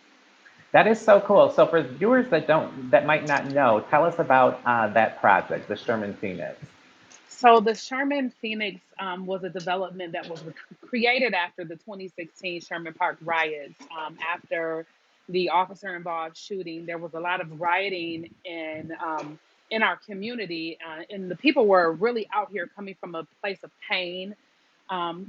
That is so cool. So for viewers that might not know, tell us about that project, the Sherman Phoenix. So the Sherman Phoenix was a development that was created after the 2016 Sherman Park riots. After the officer-involved shooting, there was a lot of rioting in our community, and the people were really out here coming from a place of pain,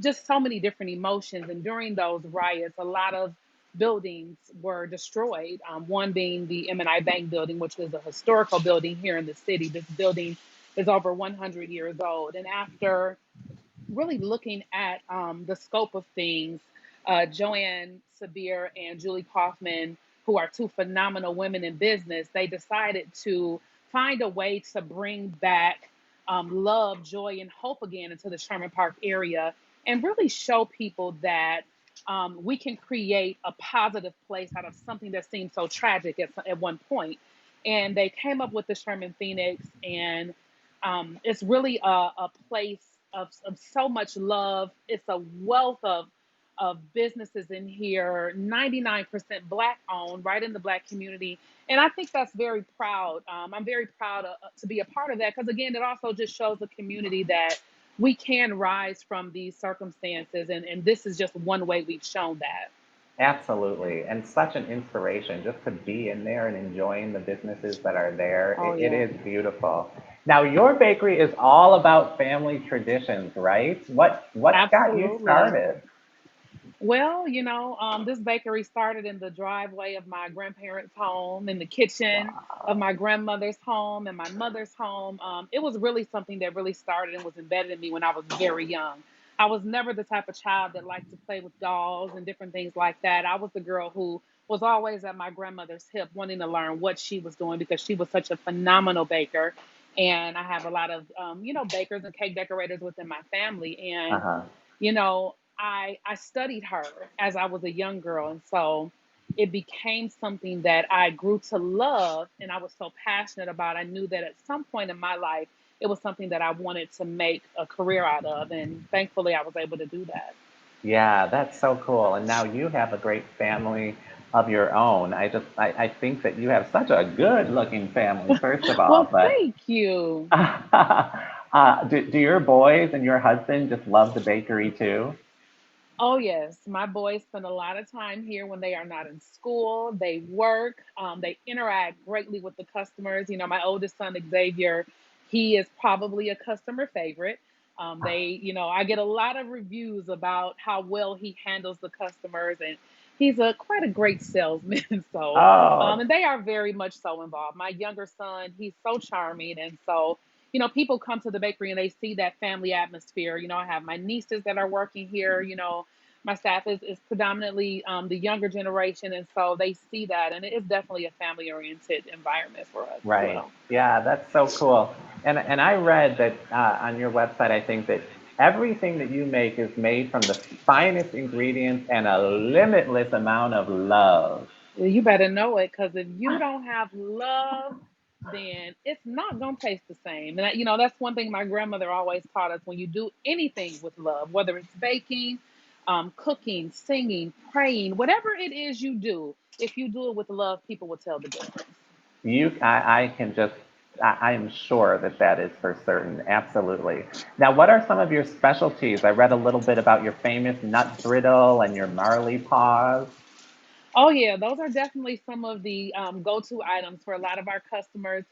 just so many different emotions. And during those riots, a lot of buildings were destroyed. One being the M&I Bank building, which is a historical building here in the city. This building is over 100 years old. And after really looking at the scope of things, Joanne Sabir and Julie Kaufman, who are two phenomenal women in business, they decided to find a way to bring back love, joy, and hope again into the Sherman Park area and really show people that we can create a positive place out of something that seemed so tragic at one point. And they came up with the Sherman Phoenix, and it's really a place of so much love. It's a wealth of businesses in here, 99% Black owned, right in the Black community. And I think that's very proud. I'm very proud to be a part of that because, again, it also just shows the community that we can rise from these circumstances. And this is just one way we've shown that. Absolutely. And such an inspiration just to be in there and enjoying the businesses that are there. Oh, It yeah. is beautiful. Now, your bakery is all about family traditions, right? What got you Absolutely. started? Well, this bakery started in the driveway of my grandparents' home, in the kitchen of Wow. my grandmother's home, and my mother's home. It was really something that really started and was embedded in me when I was very young. I was never the type of child that liked to play with dolls and different things like that. I was the girl who was always at my grandmother's hip, wanting to learn what she was doing because she was such a phenomenal baker. And I have a lot of, bakers and cake decorators within my family. And Uh-huh. I studied her as I was a young girl, and so it became something that I grew to love, and I was so passionate about. I knew that at some point in my life, it was something that I wanted to make a career out of, and thankfully, I was able to do that. Yeah, that's so cool. And now you have a great family of your own. I think that you have such a good looking family, first of all. Well, But thank you. do your boys and your husband just love the bakery too? Oh, yes. My boys spend a lot of time here when they are not in school. They work, they interact greatly with the customers. My oldest son, Xavier, he is probably a customer favorite. I get a lot of reviews about how well he handles the customers, and he's quite a great salesman. So, Oh, and they are very much so involved. My younger son, he's so charming, and so people come to the bakery and they see that family atmosphere. I have my nieces that are working here. My staff is predominantly the younger generation, and so they see that, and it is definitely a family oriented environment for us as right. well. Yeah, that's so cool. And I read that on your website, I think that everything that you make is made from the finest ingredients and a limitless amount of love. Well, you better know it, because if you don't have love, then it's not gonna taste the same. And that's one thing my grandmother always taught us: when you do anything with love, whether it's baking, cooking, singing, praying, whatever it is you do, if you do it with love, people will tell the difference. I can just, I am sure that that is for certain. Absolutely. Now, what are some of your specialties? I read a little bit about your famous nut brittle and your marley paws. Oh yeah, those are definitely some of the go-to items for a lot of our customers.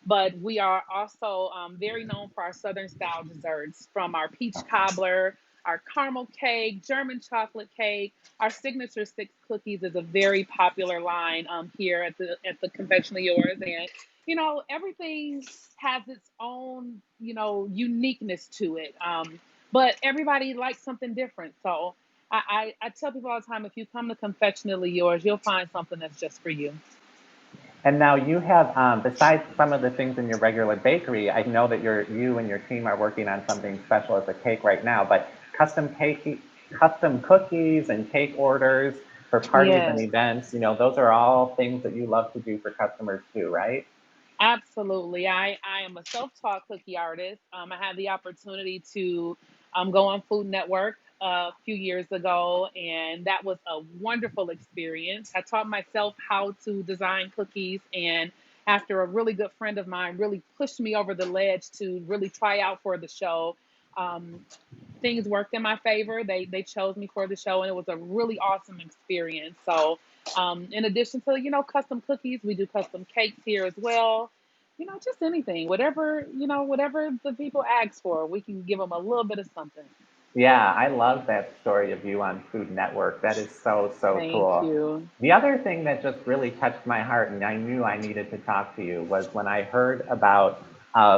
But we are also very known for our Southern style desserts, from our peach cobbler, our caramel cake, German chocolate cake. Our signature six cookies is a very popular line here at the Confectionately Yours, and everything has its own uniqueness to it. But everybody likes something different, so. I tell people all the time, if you come to Confectionately Yours, you'll find something that's just for you. And now you have, besides some of the things in your regular bakery, I know that you and your team are working on something special as a cake right now, but custom cookies and cake orders for parties and Yes, events, those are all things that you love to do for customers too, right? absolutely. I am a self-taught cookie artist. I had the opportunity to go on Food Network a few years ago, and that was a wonderful experience. I taught myself how to design cookies, and after a really good friend of mine really pushed me over the ledge to really try out for the show, um, things worked in my favor. They chose me for the show, and it was a really awesome experience. So, in addition to custom cookies, we do custom cakes here as well. just anything, whatever the people ask for, we can give them a little bit of something. Yeah, I love that story of you on Food Network. That is so, so Thank cool. you. The other thing that just really touched my heart, and I knew I needed to talk to you, was when I heard about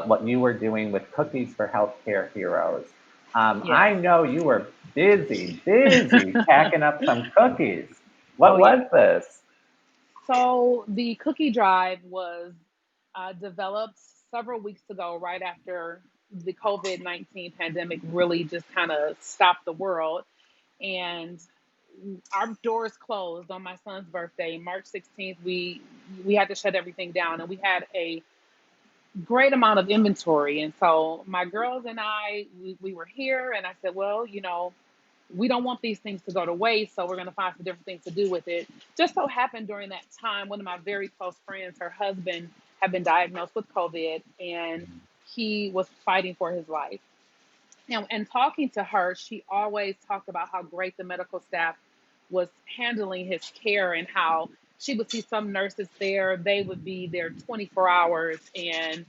what you were doing with Cookies for Healthcare Heroes. Yes. I know you were busy, busy packing up some cookies. Oh What yeah. was this? So the cookie drive was developed several weeks ago, right after the COVID-19 pandemic really just kind of stopped the world. And our doors closed on my son's birthday, March 16th. We had to shut everything down, and we had a great amount of inventory. And so my girls and we were here, and I said, well, we don't want these things to go to waste, so we're going to find some different things to do with it. Just so happened during that time, one of my very close friends, her husband had been diagnosed with COVID, and he was fighting for his life. And talking to her, she always talked about how great the medical staff was handling his care, and how she would see some nurses there, they would be there 24 hours. And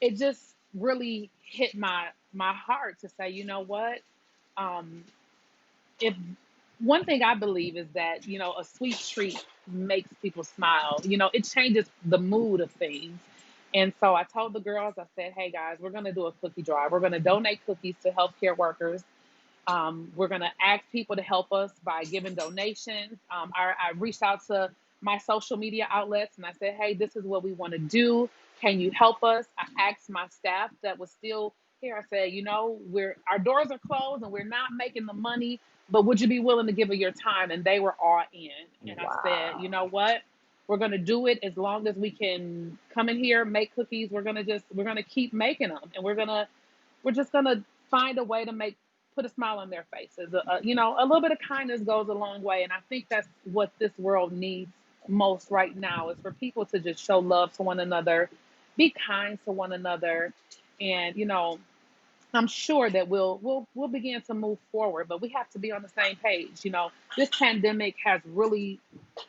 it just really hit my heart to say, you know what? Um, if One thing I believe is that, a sweet treat makes people smile. It changes the mood of things. And so I told the girls, I said, hey guys, we're going to do a cookie drive. We're going to donate cookies to healthcare workers. We're going to ask people to help us by giving donations. I reached out to my social media outlets and I said, hey, this is what we want to do. Can you help us? I asked my staff that was still here. I said, our doors are closed and we're not making the money, but would you be willing to give of your time? And they were all in. And I said, you Wow. know what? We're going to do it as long as we can come in here, make cookies. We're going to keep making them, and we're just gonna find a way to put a smile on their faces. A little bit of kindness goes a long way, and I think that's what this world needs most right now, is for people to just show love to one another, be kind to one another, and I'm sure that we'll begin to move forward, but we have to be on the same page. This pandemic has really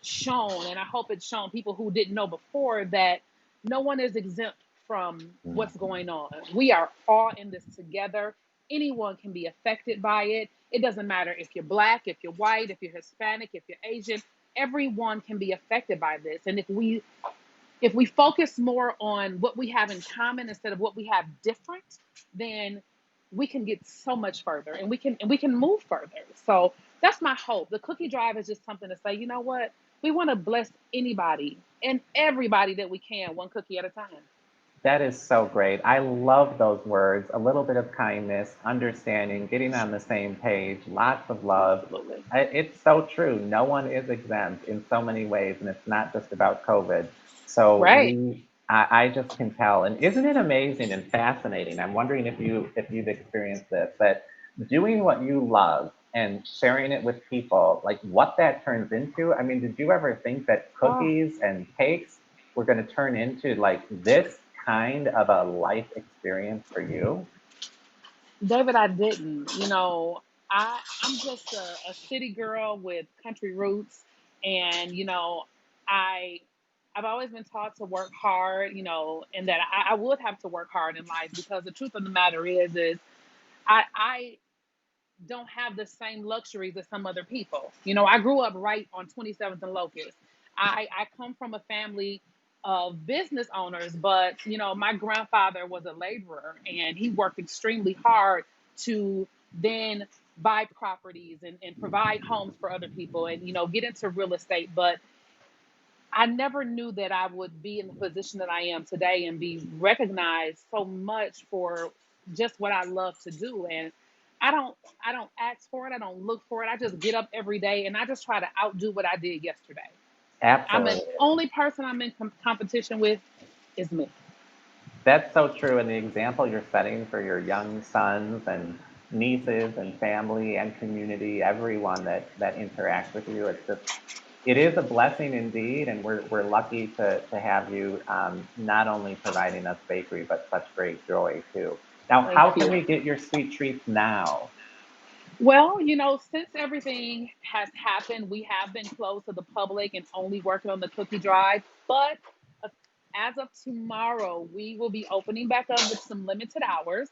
shown, and I hope it's shown people who didn't know before, that no one is exempt from what's going on. We are all in this together. Anyone can be affected by it. It doesn't matter if you're black, if you're white, if you're Hispanic, if you're Asian. Everyone can be affected by this. And if we focus more on what we have in common instead of what we have different, then we can get so much further, and we can move further. So that's my hope. The cookie drive is just something to say, you know what? We want to bless anybody and everybody that we can, one cookie at a time. That is so great. I love those words. A little bit of kindness, understanding, getting on the same page, lots of love. Absolutely. It's so true. No one is exempt in so many ways, and it's not just about COVID. So Right. I just can tell. And isn't it amazing and fascinating? I'm wondering if you've experienced this, that doing what you love and sharing it with people, like what that turns into. I mean, did you ever think that Oh, cookies and cakes were going to turn into like this kind of a life experience for you? David, I didn't. I'm just a city girl with country roots, and I I've always been taught to work hard, and that I would have to work hard in life, because the truth of the matter is I don't have the same luxuries as some other people. I grew up right on 27th and Locust. I come from a family of business owners, but my grandfather was a laborer, and he worked extremely hard to then buy properties and provide homes for other people, and get into real estate. But I never knew that I would be in the position that I am today and be recognized so much for just what I love to do. And I don't I don't ask for it. I don't look for it. I just get up every day and I just try to outdo what I did yesterday. I'm an Absolutely. only person I'm in competition with is me. That's so true. And the example you're setting for your young sons and nieces and family and community, everyone that interacts with you, it is a blessing indeed. And we're lucky to have you not only providing us bakery, but such great joy too. Now, Thank how can you. we get your sweet treats now? Well, since everything has happened, we have been closed to the public and only working on the cookie drive. But as of tomorrow, we will be opening back up with some limited hours.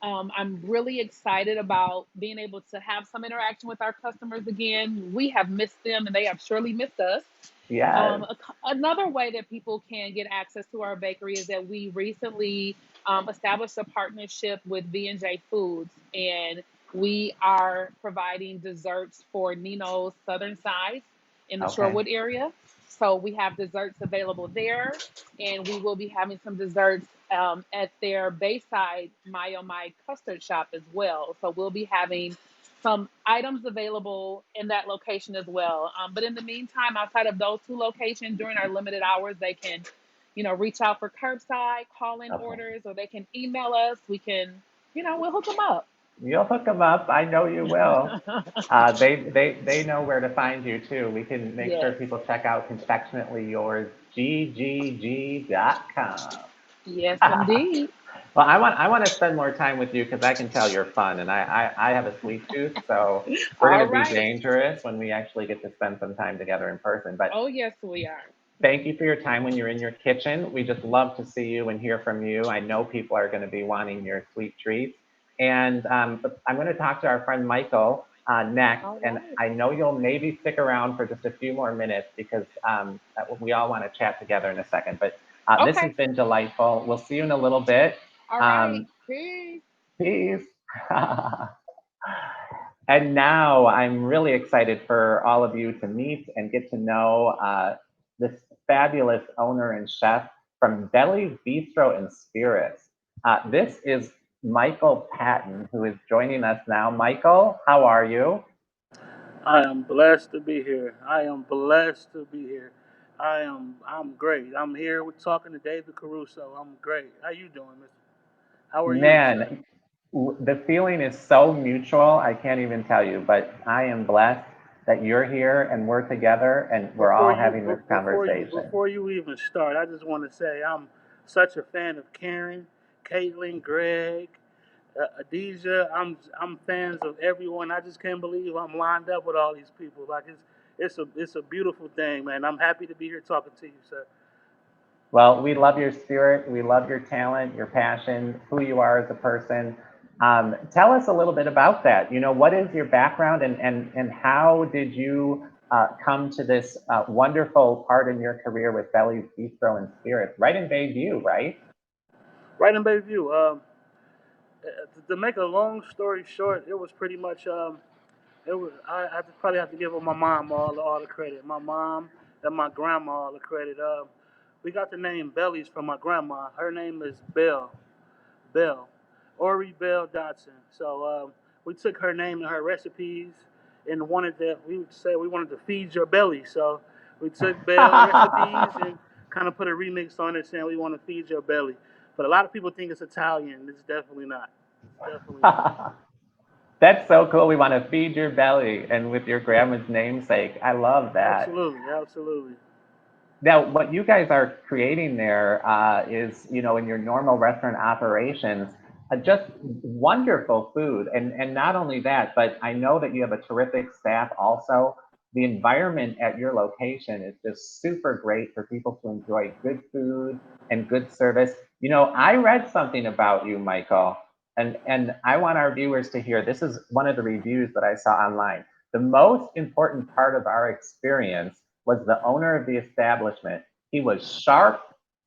I'm really excited about being able to have some interaction with our customers again. We have missed them and they have surely missed us. Yes. Another way that people can get access to our bakery is that we recently established a partnership with V&J Foods, and we are providing desserts for Nino's Southern Sides in the Okay. Shorewood area. So we have desserts available there, and we will be having some desserts at their Bayside My Oh My custard shop as well. So we'll be having some items available in that location as well. But in the meantime, outside of those two locations, during our limited hours, they can, reach out for curbside, call in Okay. orders, or they can email us. We can, we'll hook them up. You'll hook them up. I know you will. They know where to find you too. We can make sure Yes. people check out Confectionately Yours, ggg.com. Yes, indeed. Well, I want to spend more time with you because I can tell you're fun, and I have a sweet tooth, so we're All going to be right. dangerous when we actually get to spend some time together in person. But Oh, yes, we are. thank you for your time when you're in your kitchen. We just love to see you and hear from you. I know people are going to be wanting your sweet treats. And but I'm going to talk to our friend Michael next. All And right. I know you'll maybe stick around for just a few more minutes because we all want to chat together in a second. But this has Okay. been delightful. We'll see you in a little bit. All right. Um, Peace. peace. And now I'm really excited for all of you to meet and get to know this fabulous owner and chef from Belli Bistro and Spirits. This is Michael Patton, who is joining us now. Michael, how are you? I am blessed to be here. I am blessed to be here. I'm great. I'm here with talking to David Caruso. I'm great. How you doing, Mister? How are you, sir? Man, the feeling is so mutual. I can't even tell you, but I am blessed that you're here and we're together and we're Before all you having this conversation. before you even start, I just want to say I'm such a fan of Karen, Caitlin, Greg, Adija. I'm fans of everyone. I just can't believe I'm lined up with all these people. Like it's a beautiful thing, man. I'm happy to be here talking to you, sir. Well, we love your spirit. We love your talent, your passion, who you are as a person. Tell us a little bit about that. What is your background and how did you come to this wonderful part in your career with Belly's Bistro and Spirits, right in Bayview, right? Right in Bayview. To make a long story short, it was pretty much it was I probably have to give my mom all the credit. My mom and my grandma all the credit. We got the name Bellies from my grandma. Her name is Bell, Ori Bell Dotson. So we took her name and her recipes and we would say we wanted to feed your belly. So we took Bell recipes and kind of put a remix on it saying we want to feed your belly. But a lot of people think it's Italian. It's definitely not. It's definitely not. That's so cool. We want to feed your belly and with your grandma's namesake. I love that. Absolutely, absolutely. Now, what you guys are creating there is, in your normal restaurant operations, just wonderful food. And not only that, but I know that you have a terrific staff also. The environment at your location is just super great for people to enjoy good food and good service. I read something about you, Michael, and I want our viewers to hear. This is one of the reviews that I saw online. The most important part of our experience was the owner of the establishment. He was sharp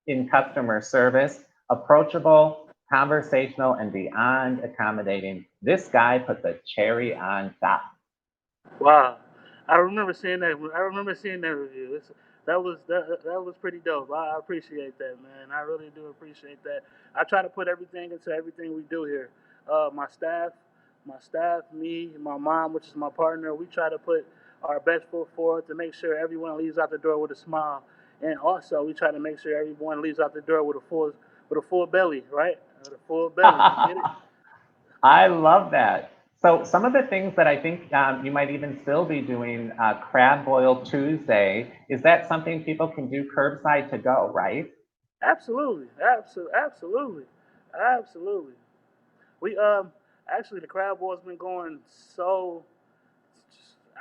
in customer service, approachable, conversational, and beyond accommodating. This guy put the cherry on top. Wow, I remember seeing that. I remember seeing that review. That was pretty dope. I appreciate that, man. I really do appreciate that. I try to put everything into everything we do here. My staff, me, my mom, which is my partner. We try to put our best foot forward to make sure everyone leaves out the door with a smile, and also we try to make sure everyone leaves out the door with a full belly, right? With a full belly. You get it? I love that. So some of the things that I think you might even still be doing, Crab Boil Tuesday, is that something people can do curbside to go, right? Absolutely, absolutely, absolutely. We actually the crab boil's been going so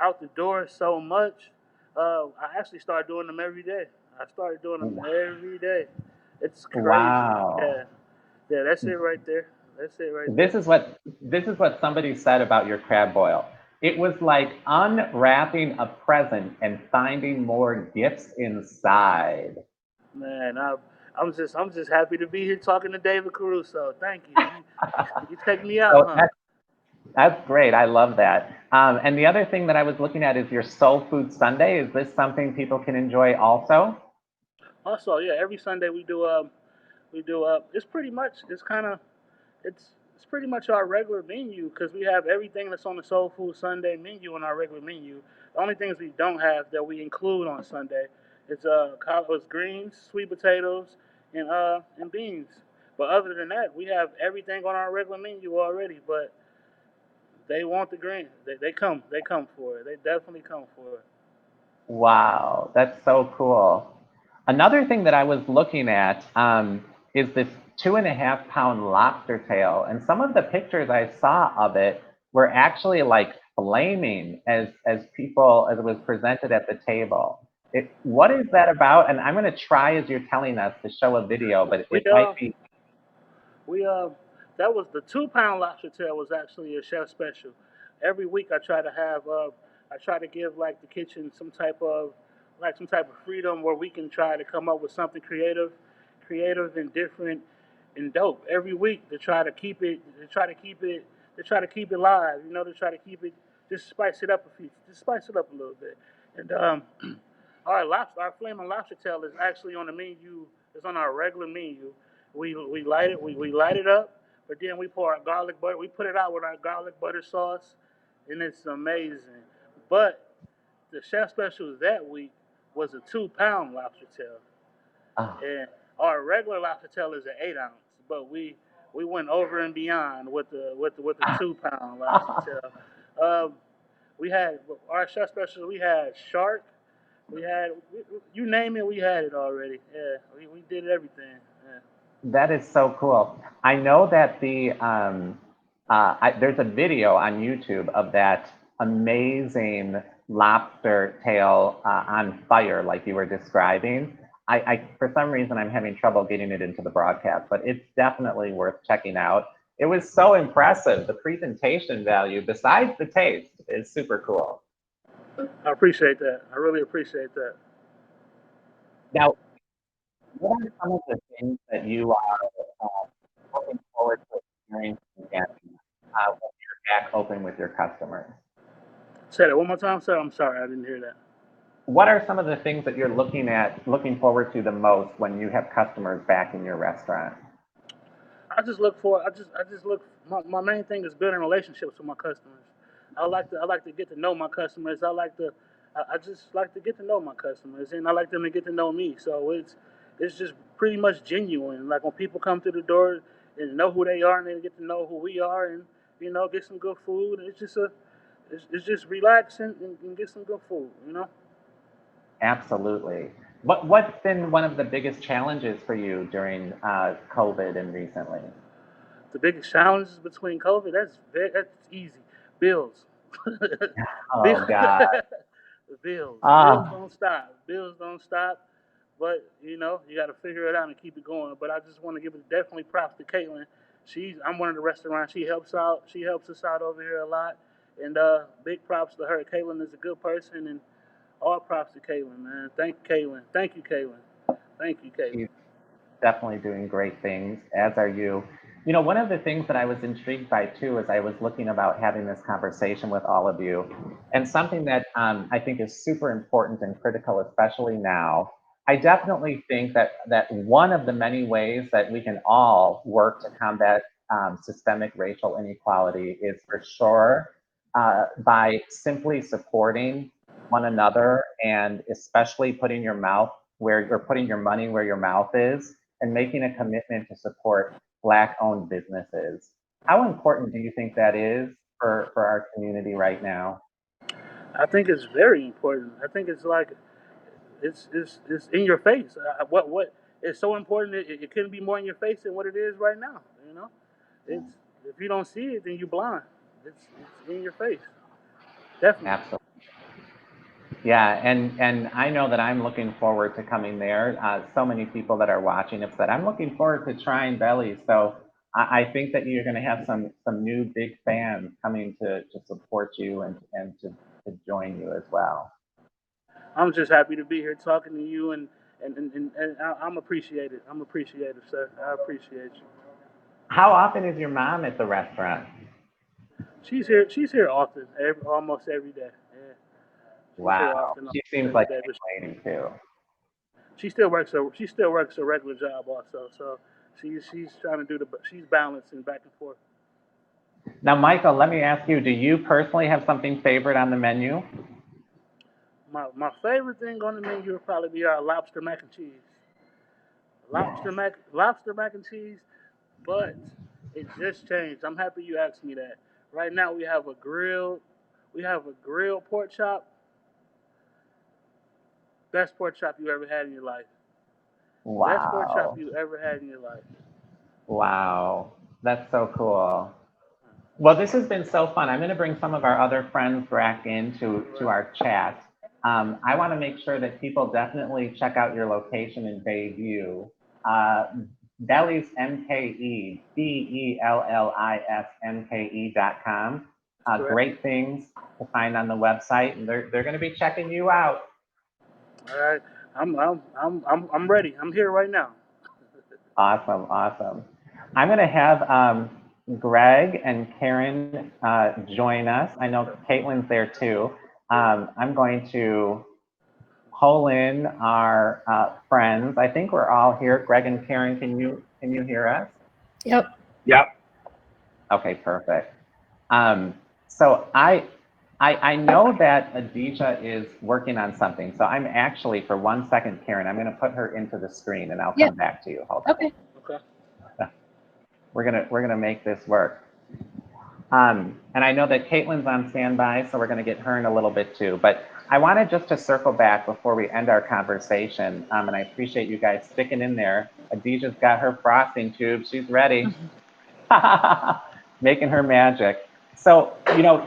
out the door so much. I actually start doing them every day. I started doing them every day. It's crazy. Wow. Yeah, yeah, that's it right there. That's it right This there. is what somebody said about your crab boil. It was like unwrapping a present and finding more gifts inside. Man, I'm just happy to be here talking to David Caruso. Thank you. You take me out, So huh? that's great. I love that. And the other thing that I was looking at is your Soul Food Sunday. Is this something people can enjoy also? Also, yeah, every Sunday we do it's pretty much it's pretty much our regular menu because we have everything that's on the Soul Food Sunday menu on our regular menu. The only things we don't have that we include on Sunday is collard greens, sweet potatoes, and beans. But other than that, we have everything on our regular menu already. But they want the greens. They come for it. They definitely come for it. Wow, that's so cool. Another thing that I was looking at is this 2.5 pound lobster tail, and some of the pictures I saw of it were actually like flaming as people as it was presented at the table. What is that about? And I'm going to try as you're telling us to show a video, but We it might uh be. We that was the 2 pound lobster tail was actually a chef special. Every week I try to give like the kitchen some type of freedom where we can try to come up with something creative and different and dope every week to try to keep it live. You know, to try to keep it just spice it up just spice it up a little bit. And our flaming lobster tail is actually on the menu. It's on our regular menu. We light it up, but then we pour our garlic butter. We put it out with our garlic butter sauce, and it's amazing. But the chef special that week was a 2 pound lobster tail, Oh, and our regular lobster tail is an 8 ounce. But we went over and beyond with the 2 pound lobster tail. Um, we had our chef specials. We had shark. You name it, we had it already. Yeah, we did everything. Yeah. that is so cool. I know that there's a video on YouTube of that amazing lobster tail on fire, like you were describing. For some reason, I'm having trouble getting it into the broadcast, but it's definitely worth checking out. It was so impressive. The presentation value, besides the taste, is super cool. I appreciate that. I really appreciate that. Now, what are some of the things that you are looking forward to experiencing again when you're back open with your customers? Say that one more time, sir. I'm sorry, I didn't hear that. What are some of the things that you're looking forward to the most when you have customers back in your restaurant? I just look. My main thing is building relationships with my customers. I like to get to know my customers. I just like to get to know my customers, and I like them to get to know me. So it's just pretty much genuine. Like when people come through the door and know who they are, and they get to know who we are, and get some good food. It's just relax and get some good food. You know. Absolutely. What's been one of the biggest challenges for you during COVID and recently? The biggest challenges between COVID, that's easy. Bills. Oh Bill- God. Bills Ah, don't stop. Bills don't stop. But you got to figure it out and keep it going. But I just want to give it definitely props to Caitlin. I'm one of the restaurants. She helps out. She helps us out over here a lot. And big props to her. Caitlin is a good person, and all props to Caitlin, man. Thank you, Caitlin. Thank you, Caitlin. Thank you, Caitlin. she's definitely doing great things, as are you. You know, one of the things that I was intrigued by too, as I was looking about having this conversation with all of you, and something that I think is super important and critical, especially now. I definitely think that one of the many ways that we can all work to combat systemic racial inequality is for sure by simply supporting one another, and especially putting your mouth where you're putting your money where your mouth is, and making a commitment to support Black-owned businesses. How important do you think that is for our community right now? I think it's very important. I think it's like it's in your face. What it's so important. It couldn't be more in your face than what it is right now. It's if you don't see it, then you're blind. It's in your face. Definitely. Absolutely. Yeah, and I know that I'm looking forward to coming there. So many people that are watching have said I'm looking forward to trying Belly. So I think that you're going to have some new big fans coming to support you and to join you as well. I'm just happy to be here talking to you, I'm appreciated. I'm appreciative, sir. I appreciate you. How often is your mom at the restaurant? She's here. She's here often, almost every day. Yeah, she's here Wow, often, she almost seems every like day. she's waiting too. She still works a regular job also. So she's trying to she's balancing back and forth. Now, Michael, let me ask you: do you personally have something favorite on the menu? My favorite thing on the menu would probably be our lobster mac and cheese. Yes. Lobster mac and cheese, but it just changed. I'm happy you asked me that. Right now we have a grilled pork chop, best pork chop you ever had in your life. Best pork chop Wow. you ever had in your life. Wow. That's so cool. Well, this has been so fun. I'm going to bring some of our other friends back into to Right. our chat. I want to make sure that people definitely check out your location in Bayview. Uh, Belli's MKE, BELLISMKE.com. That's correct. Great things to find on the website, and they're going to be checking you out. All right. I'm ready. I'm here right now. Awesome, awesome. I'm going to have Greg and Karen join us. I know Caitlin's there too. I'm going to pull in our friends. I think we're all here. Greg and Karen, can you hear us? Yep. Yep. Okay, perfect. Um, so I know that Adija is working on something. So I'm actually, for 1 second, Karen, I'm going to put her into the screen and I'll Yeah. come back to you. Hold Okay. Okay. on. We're gonna make this work. And I know that Caitlin's on standby, so we're going to get her in a little bit too. But I wanted just to circle back before we end our conversation. And I appreciate you guys sticking in there. Adija's got her frosting tube. She's ready. Making her magic. So,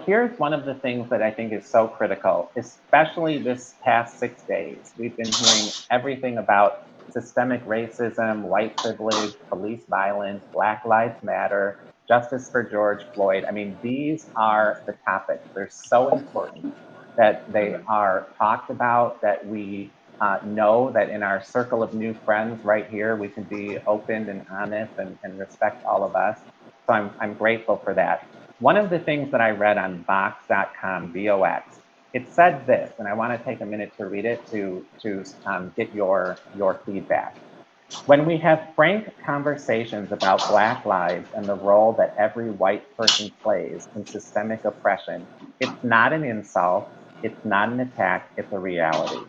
here's one of the things that I think is so critical, especially this past 6 days. We've been hearing everything about systemic racism, white privilege, police violence, Black Lives Matter, justice for George Floyd. I mean, these are the topics. They're so important that they Mhm. are talked about, that we know that in our circle of new friends right here, we can be open and honest and respect all of us. So I'm grateful for that. One of the things that I read on Vox.com, VOX, it said this, and I want to take a minute to read it to get your feedback. When we have frank conversations about Black lives and the role that every white person plays in systemic oppression, it's not an insult, it's not an attack, it's a reality.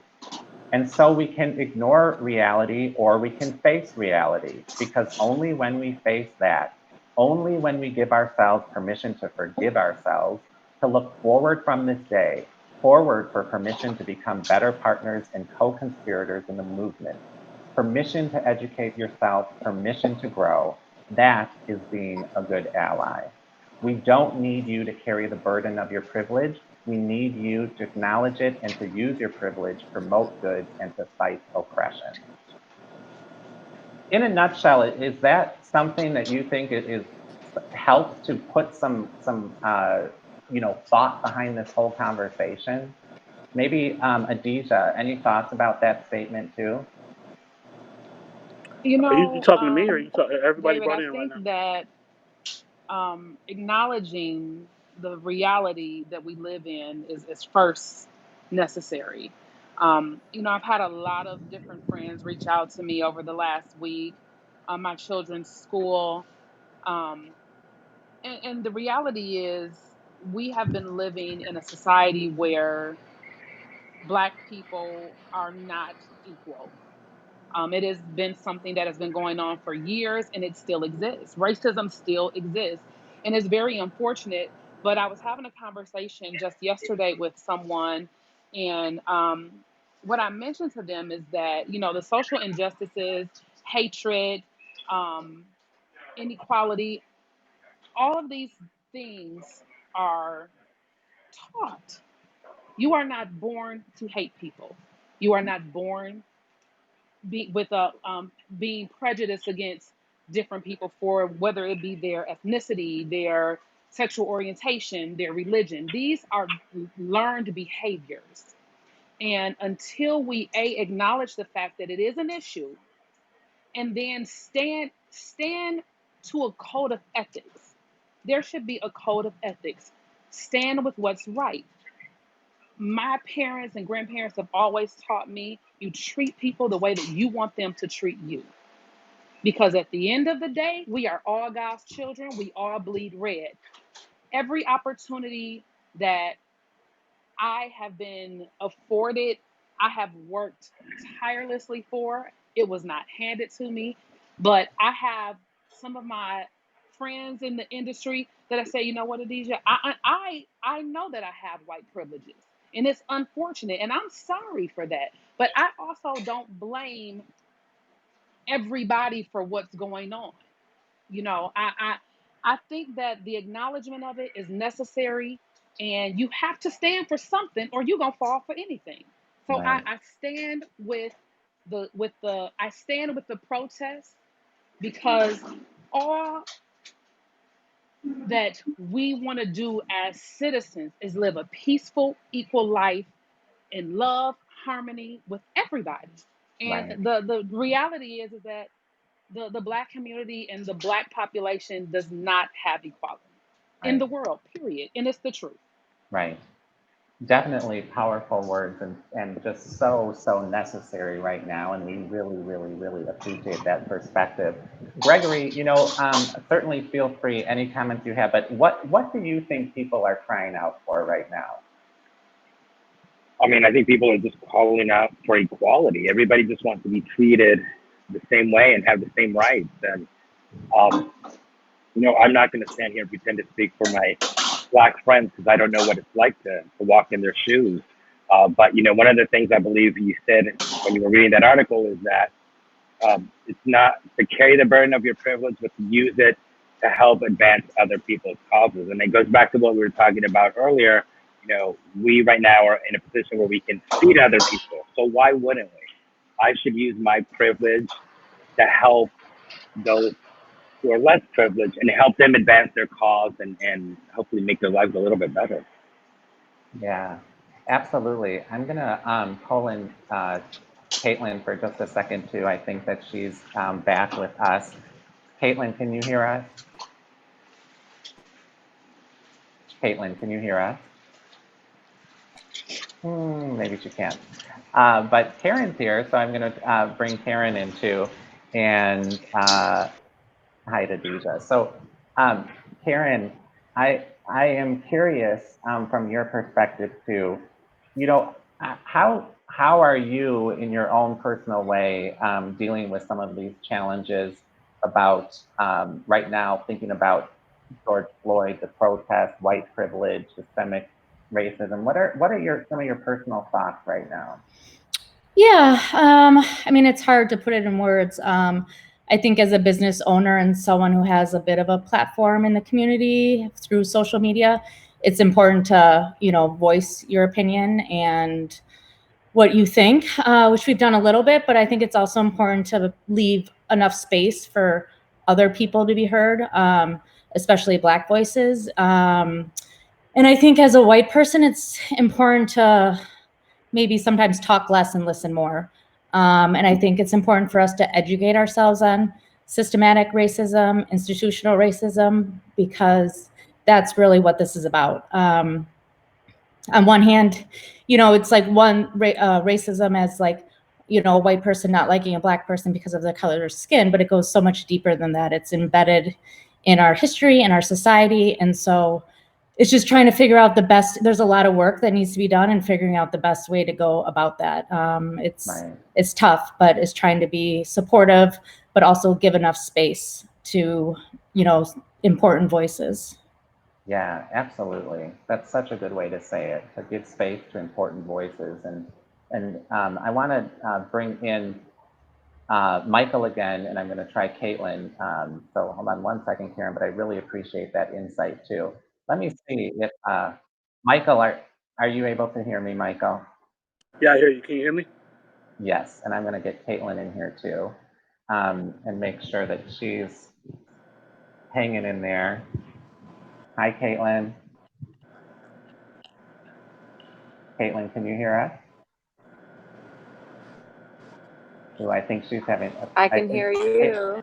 And so we can ignore reality or we can face reality, because only when we face that, only when we give ourselves permission to forgive ourselves, to look forward from this day, forward for permission to become better partners and co conspirators in the movement, permission to educate yourself, permission to grow, that is being a good ally. We don't need you to carry the burden of your privilege. We need you to acknowledge it and to use your privilege, promote good, and to fight oppression. In a nutshell, is that something that you think is helps to put some thought behind this whole conversation? Maybe Adija, any thoughts about that statement too? You You know, talking to me or you talk everybody David, brought I in right think now? that acknowledging the reality that we live in is first necessary. I've had a lot of different friends reach out to me over the last week, my children's school. Um, and the reality is, we have been living in a society where Black people are not equal. It has been something that has been going on for years and it still exists. Racism still exists. And it's very unfortunate. But I was having a conversation just yesterday with someone, and what I mentioned to them is that, the social injustices, hatred, um, inequality, all of these things are taught. You are not born to hate people. You are not born with a being prejudiced against different people for whether it be their ethnicity, their sexual orientation, their religion. These are learned behaviors. And until we acknowledge the fact that it is an issue, and then stand to a code of ethics. There should be a code of ethics. Stand with what's right. My parents and grandparents have always taught me you treat people the way that you want them to treat you. Because at the end of the day, we are all God's children. We all bleed red. Every opportunity that I have been afforded, I have worked tirelessly for. It was not handed to me, but I have some of my friends in the industry that I say, you know what, Adija, I know that I have white privileges, and it's unfortunate, and I'm sorry for that. But I also don't blame everybody for what's going on. You know, I think that the acknowledgement of it is necessary, and you have to stand for something or you're gonna fall for anything. So Right. I stand with the protest, because all that we want to do as citizens is live a peaceful, equal life in love, harmony with everybody. And Right. the reality is that the black community and the black population does not have equality in Right. the world, period. And it's the truth. Right. Definitely powerful words and just so necessary right now. And we really appreciate that perspective. Gregory, certainly feel free, any comments you have, but what do you think people are crying out for right now? I mean, I think people are just calling out for equality. Everybody just wants to be treated the same way and have the same rights. And um, I'm not going to stand here and pretend to speak for my black friends because I don't know what it's like to walk in their shoes. But one of the things I believe you said when you were reading that article is that it's not to carry the burden of your privilege, but to use it to help advance other people's causes. And it goes back to what we were talking about earlier. We right now are in a position where we can feed other people. So why wouldn't we? I should use my privilege to help those who are less privileged and help them advance their cause and hopefully make their lives a little bit better. Yeah, absolutely. I'm gonna pull in Caitlin for just a second too. I think that she's back with us. Caitlin, can you hear us? Caitlin, can you hear us? Maybe she can't. But Karen's here, so I'm going to bring Karen in too. And hi, Adija. So, Karen, I am curious from your perspective too. How are you in your own personal way dealing with some of these challenges about right now thinking about George Floyd, the protest, white privilege, systemic racism? What are some of your personal thoughts right now? Yeah, I mean, it's hard to put it in words. I think as a business owner and someone who has a bit of a platform in the community through social media, it's important to, voice your opinion and what you think, which we've done a little bit, but I think it's also important to leave enough space for other people to be heard, especially Black voices. And I think as a white person, it's important to maybe sometimes talk less and listen more. And I think it's important for us to educate ourselves on systematic racism, institutional racism, because that's really what this is about. On one hand, it's like racism as like, a white person not liking a Black person because of the color of their skin, but it goes so much deeper than that. It's embedded in our history and our society. And so it's just trying to figure out there's a lot of work that needs to be done and figuring out the best way to go about that. It's tough, but it's trying to be supportive, but also give enough space to, important voices. Yeah, absolutely. That's such a good way to say it, to give space to important voices. And I want to bring in Michael again, and I'm going to try Caitlin. So hold on one second, Karen, but I really appreciate that insight too. Let me see if Michael, are Are you able to hear me, Michael? Yeah, I hear you. Can you hear me? Yes, and I'm going to get Caitlin in here too, and make sure that she's hanging in there. Hi, Caitlin. Caitlin, can you hear us? Ooh, I think she's having. I can hear you.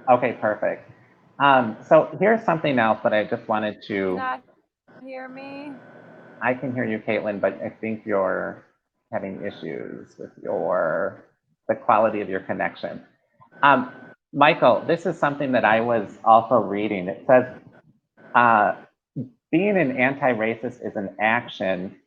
Okay, perfect. So here's something else that I just wanted to. Not hear me? I can hear you, Caitlin, but I think you're having issues with the quality of your connection. Michael, this is something that I was also reading. It says, being an anti-racist is an action.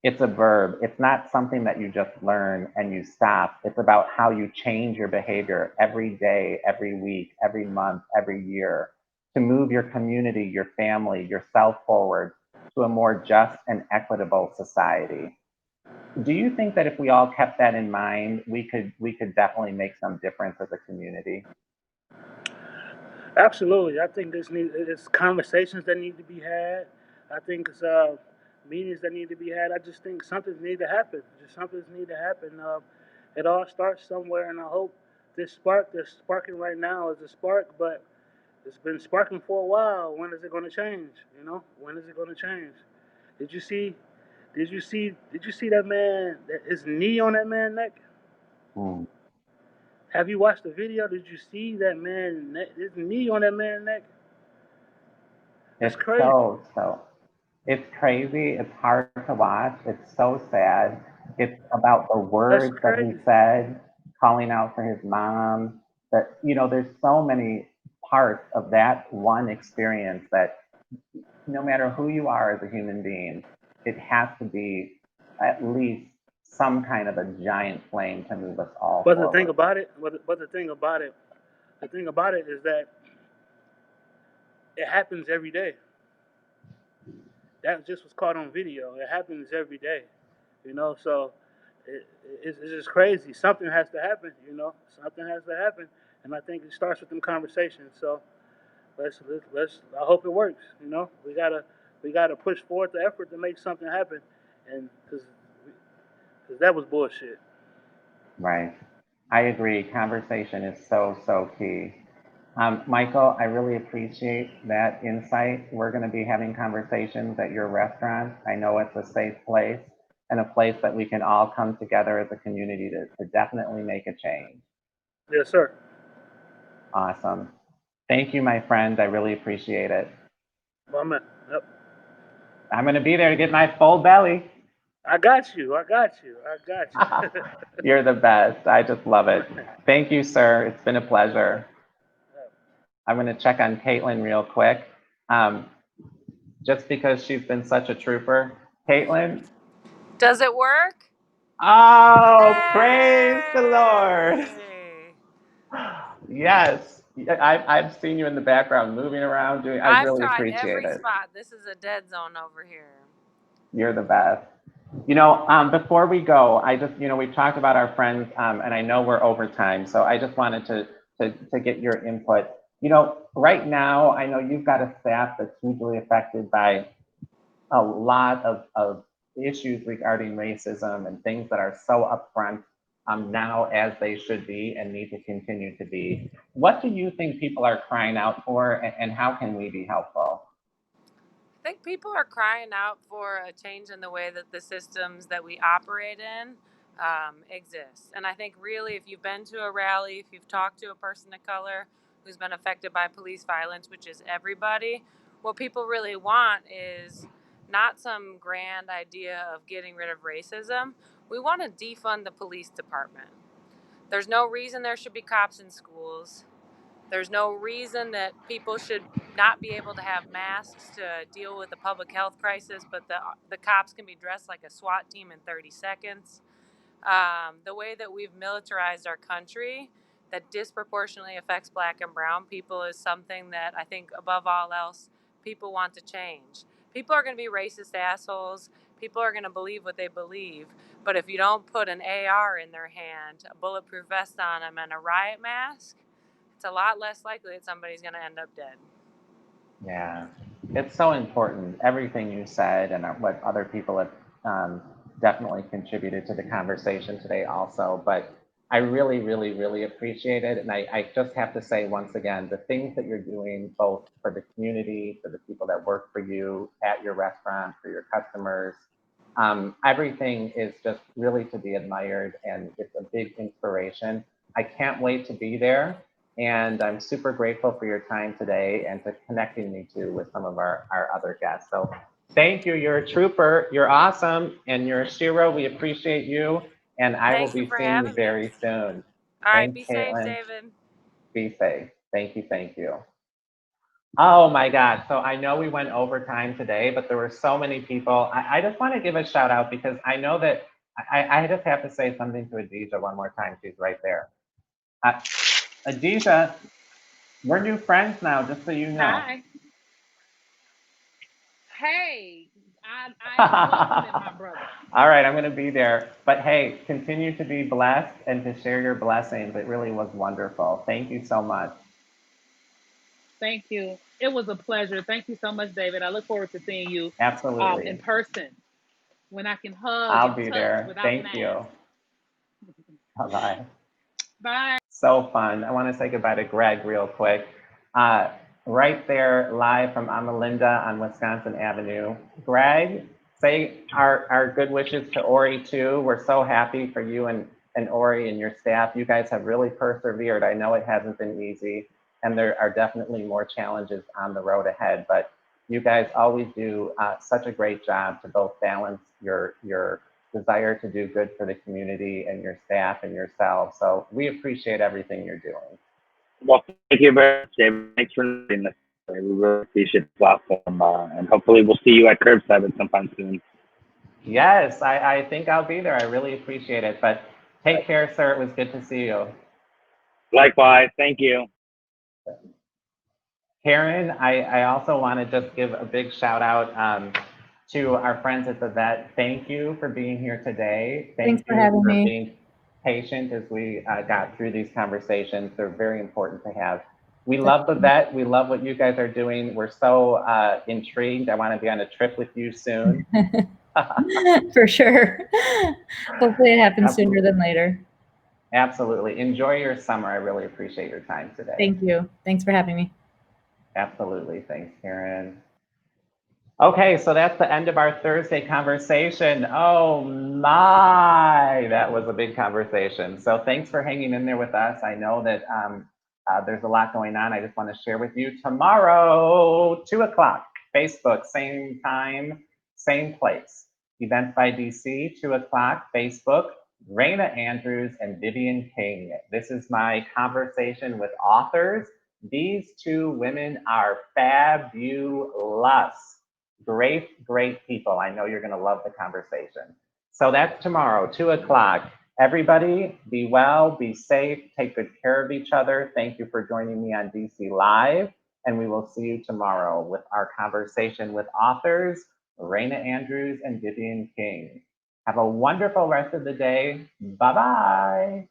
It's a verb. It's not something that you just learn and you stop. It's about how you change your behavior every day, every week, every month, every year to move your community, your family, yourself forward to a more just and equitable society. Do you think that if we all kept that in mind, we could definitely make some difference as a community? Absolutely. I think it's conversations that need to be had. I think it's meetings that need to be had. I just think something's need to happen. Just something's need to happen. It all starts somewhere, and I hope this spark that's sparking right now is a spark, but it's been sparking for a while. When is it going to change? You know, when is it going to change? Did you see? Did you see that man? His knee on that man's neck. Mm. Have you watched the video? Did you see that man? His knee on that man's neck. That's It's crazy. so it's crazy. It's hard to watch. It's so sad. It's about the That's words that he crazy. said, calling out for his mom. That, there's so many parts of that one experience that no matter who you are as a human being, it has to be at least some kind of a giant flame to move us all But the thing forward. about it, the thing about it is that it happens every day. That just was caught on video. It happens every day, So it's just crazy. Something has to happen, Something has to happen, and I think it starts with them conversations. So let's. I hope it works. We gotta push forward the effort to make something happen, and because that was bullshit. Right. I agree. Conversation is so key. Michael, I really appreciate that insight. We're going to be having conversations at your restaurant. I know it's a safe place and a place that we can all come together as a community to definitely make a change. Yes, sir. Awesome. Thank you, my friend. I really appreciate it. My man. Yep. I'm going to be there to get my full belly. I got you. I got you. I got you. You're the best. I just love it. Thank you, sir. It's been a pleasure. I'm going to check on Caitlin real quick. Just because she's been such a trooper. Caitlin? Does it work? Oh, praise the Lord. Hey! Yes. I've seen you in the background moving around doing, I I've really tried appreciate every it. spot. This is a dead zone over here. You're the best. Before we go, I just, we've talked about our friends, and I know we're over time, so I just wanted to get your input. Right now, I know you've got a staff that's hugely affected by a lot of issues regarding racism and things that are so upfront now as they should be and need to continue to be. What do you think people are crying out for, and how can we be helpful? I think people are crying out for a change in the way that the systems that we operate in exist. And I think really, if you've been to a rally, if you've talked to a person of color who's been affected by police violence, which is everybody, what people really want is not some grand idea of getting rid of racism. We want to defund the police department. There's no reason there should be cops in schools. There's no reason that people should not be able to have masks to deal with the public health crisis, but the cops can be dressed like a SWAT team in 30 seconds. The way that we've militarized our country that disproportionately affects Black and brown people is something that I think, above all else, people want to change. People are going to be racist assholes. People are going to believe what they believe. But if you don't put an AR in their hand, a bulletproof vest on them, and a riot mask, it's a lot less likely that somebody's going to end up dead. Yeah, it's so important. Everything you said and what other people have definitely contributed to the conversation today also. But I really, really, really appreciate it. And I just have to say once again, the things that you're doing both for the community, for the people that work for you at your restaurant, for your customers, everything is just really to be admired, and it's a big inspiration. I can't wait to be there. And I'm super grateful for your time today and to connecting me too with some of our other guests. So thank you. You're a trooper. You're awesome. And you're a Shiro. We appreciate you. And I will Thank you be for seeing you having me. very soon. All right, Thanks, be safe, Caitlin. David. Be safe. Thank you. Thank you. Oh my God. So I know we went over time today, but there were so many people. I just want to give a shout out because I know that I just have to say something to Adija one more time. She's right there. Adija, we're new friends now, just so you know. Hi. Hey, I am welcoming my brother. All right, I'm going to be there. But hey, continue to be blessed and to share your blessings. It really was wonderful. Thank you so much. Thank you. It was a pleasure. Thank you so much, David. I look forward to seeing you in Absolutely. person when I can hug I'll and be touch there. without Thank masks. you. Bye-bye. Bye. So fun. I want to say goodbye to Greg real quick. Uh, right there, live from Amilinda on Wisconsin Avenue. Greg, say our good wishes to Ori too. We're so happy for you and Ori and your staff. You guys have really persevered. I know it hasn't been easy, and there are definitely more challenges on the road ahead, but you guys always do such a great job to both balance your desire to do good for the community and your staff and yourself. So we appreciate everything you're doing. Well, thank you very much, David. Thanks for doing this. We really appreciate the platform, and hopefully we'll see you at Curbside at sometime soon. Yes, I think I'll be there. I really appreciate it. But take care, sir. It was good to see you. Likewise, thank you. Karen, I also want to just give a big shout out to our friends at Bavette. Thank you for being here today. Thanks for having me. Being patient as we got through these conversations. They're very important to have. We love Bavette. We love what you guys are doing. We're so intrigued. I want to be on a trip with you soon. For sure. Hopefully it happens sooner than later. Absolutely. Enjoy your summer. I really appreciate your time today. Thank you. Thanks for having me. Absolutely. Thanks, Karen. Okay, so that's the end of our Thursday conversation. Oh my, that was a big conversation. So thanks for hanging in there with us. I know that there's a lot going on. I just want to share with you tomorrow, 2 o'clock, Facebook, same time, same place. Events by DC, 2 o'clock, Facebook, Raina Andrews and Vivian King. This is my conversation with authors. These two women are fabulous. Great, great people. I know you're going to love the conversation. So that's tomorrow, 2 o'clock. Everybody, be well, be safe, take good care of each other. Thank you for joining me on DC Live. And we will see you tomorrow with our conversation with authors, Raina Andrews and Vivian King. Have a wonderful rest of the day. Bye-bye.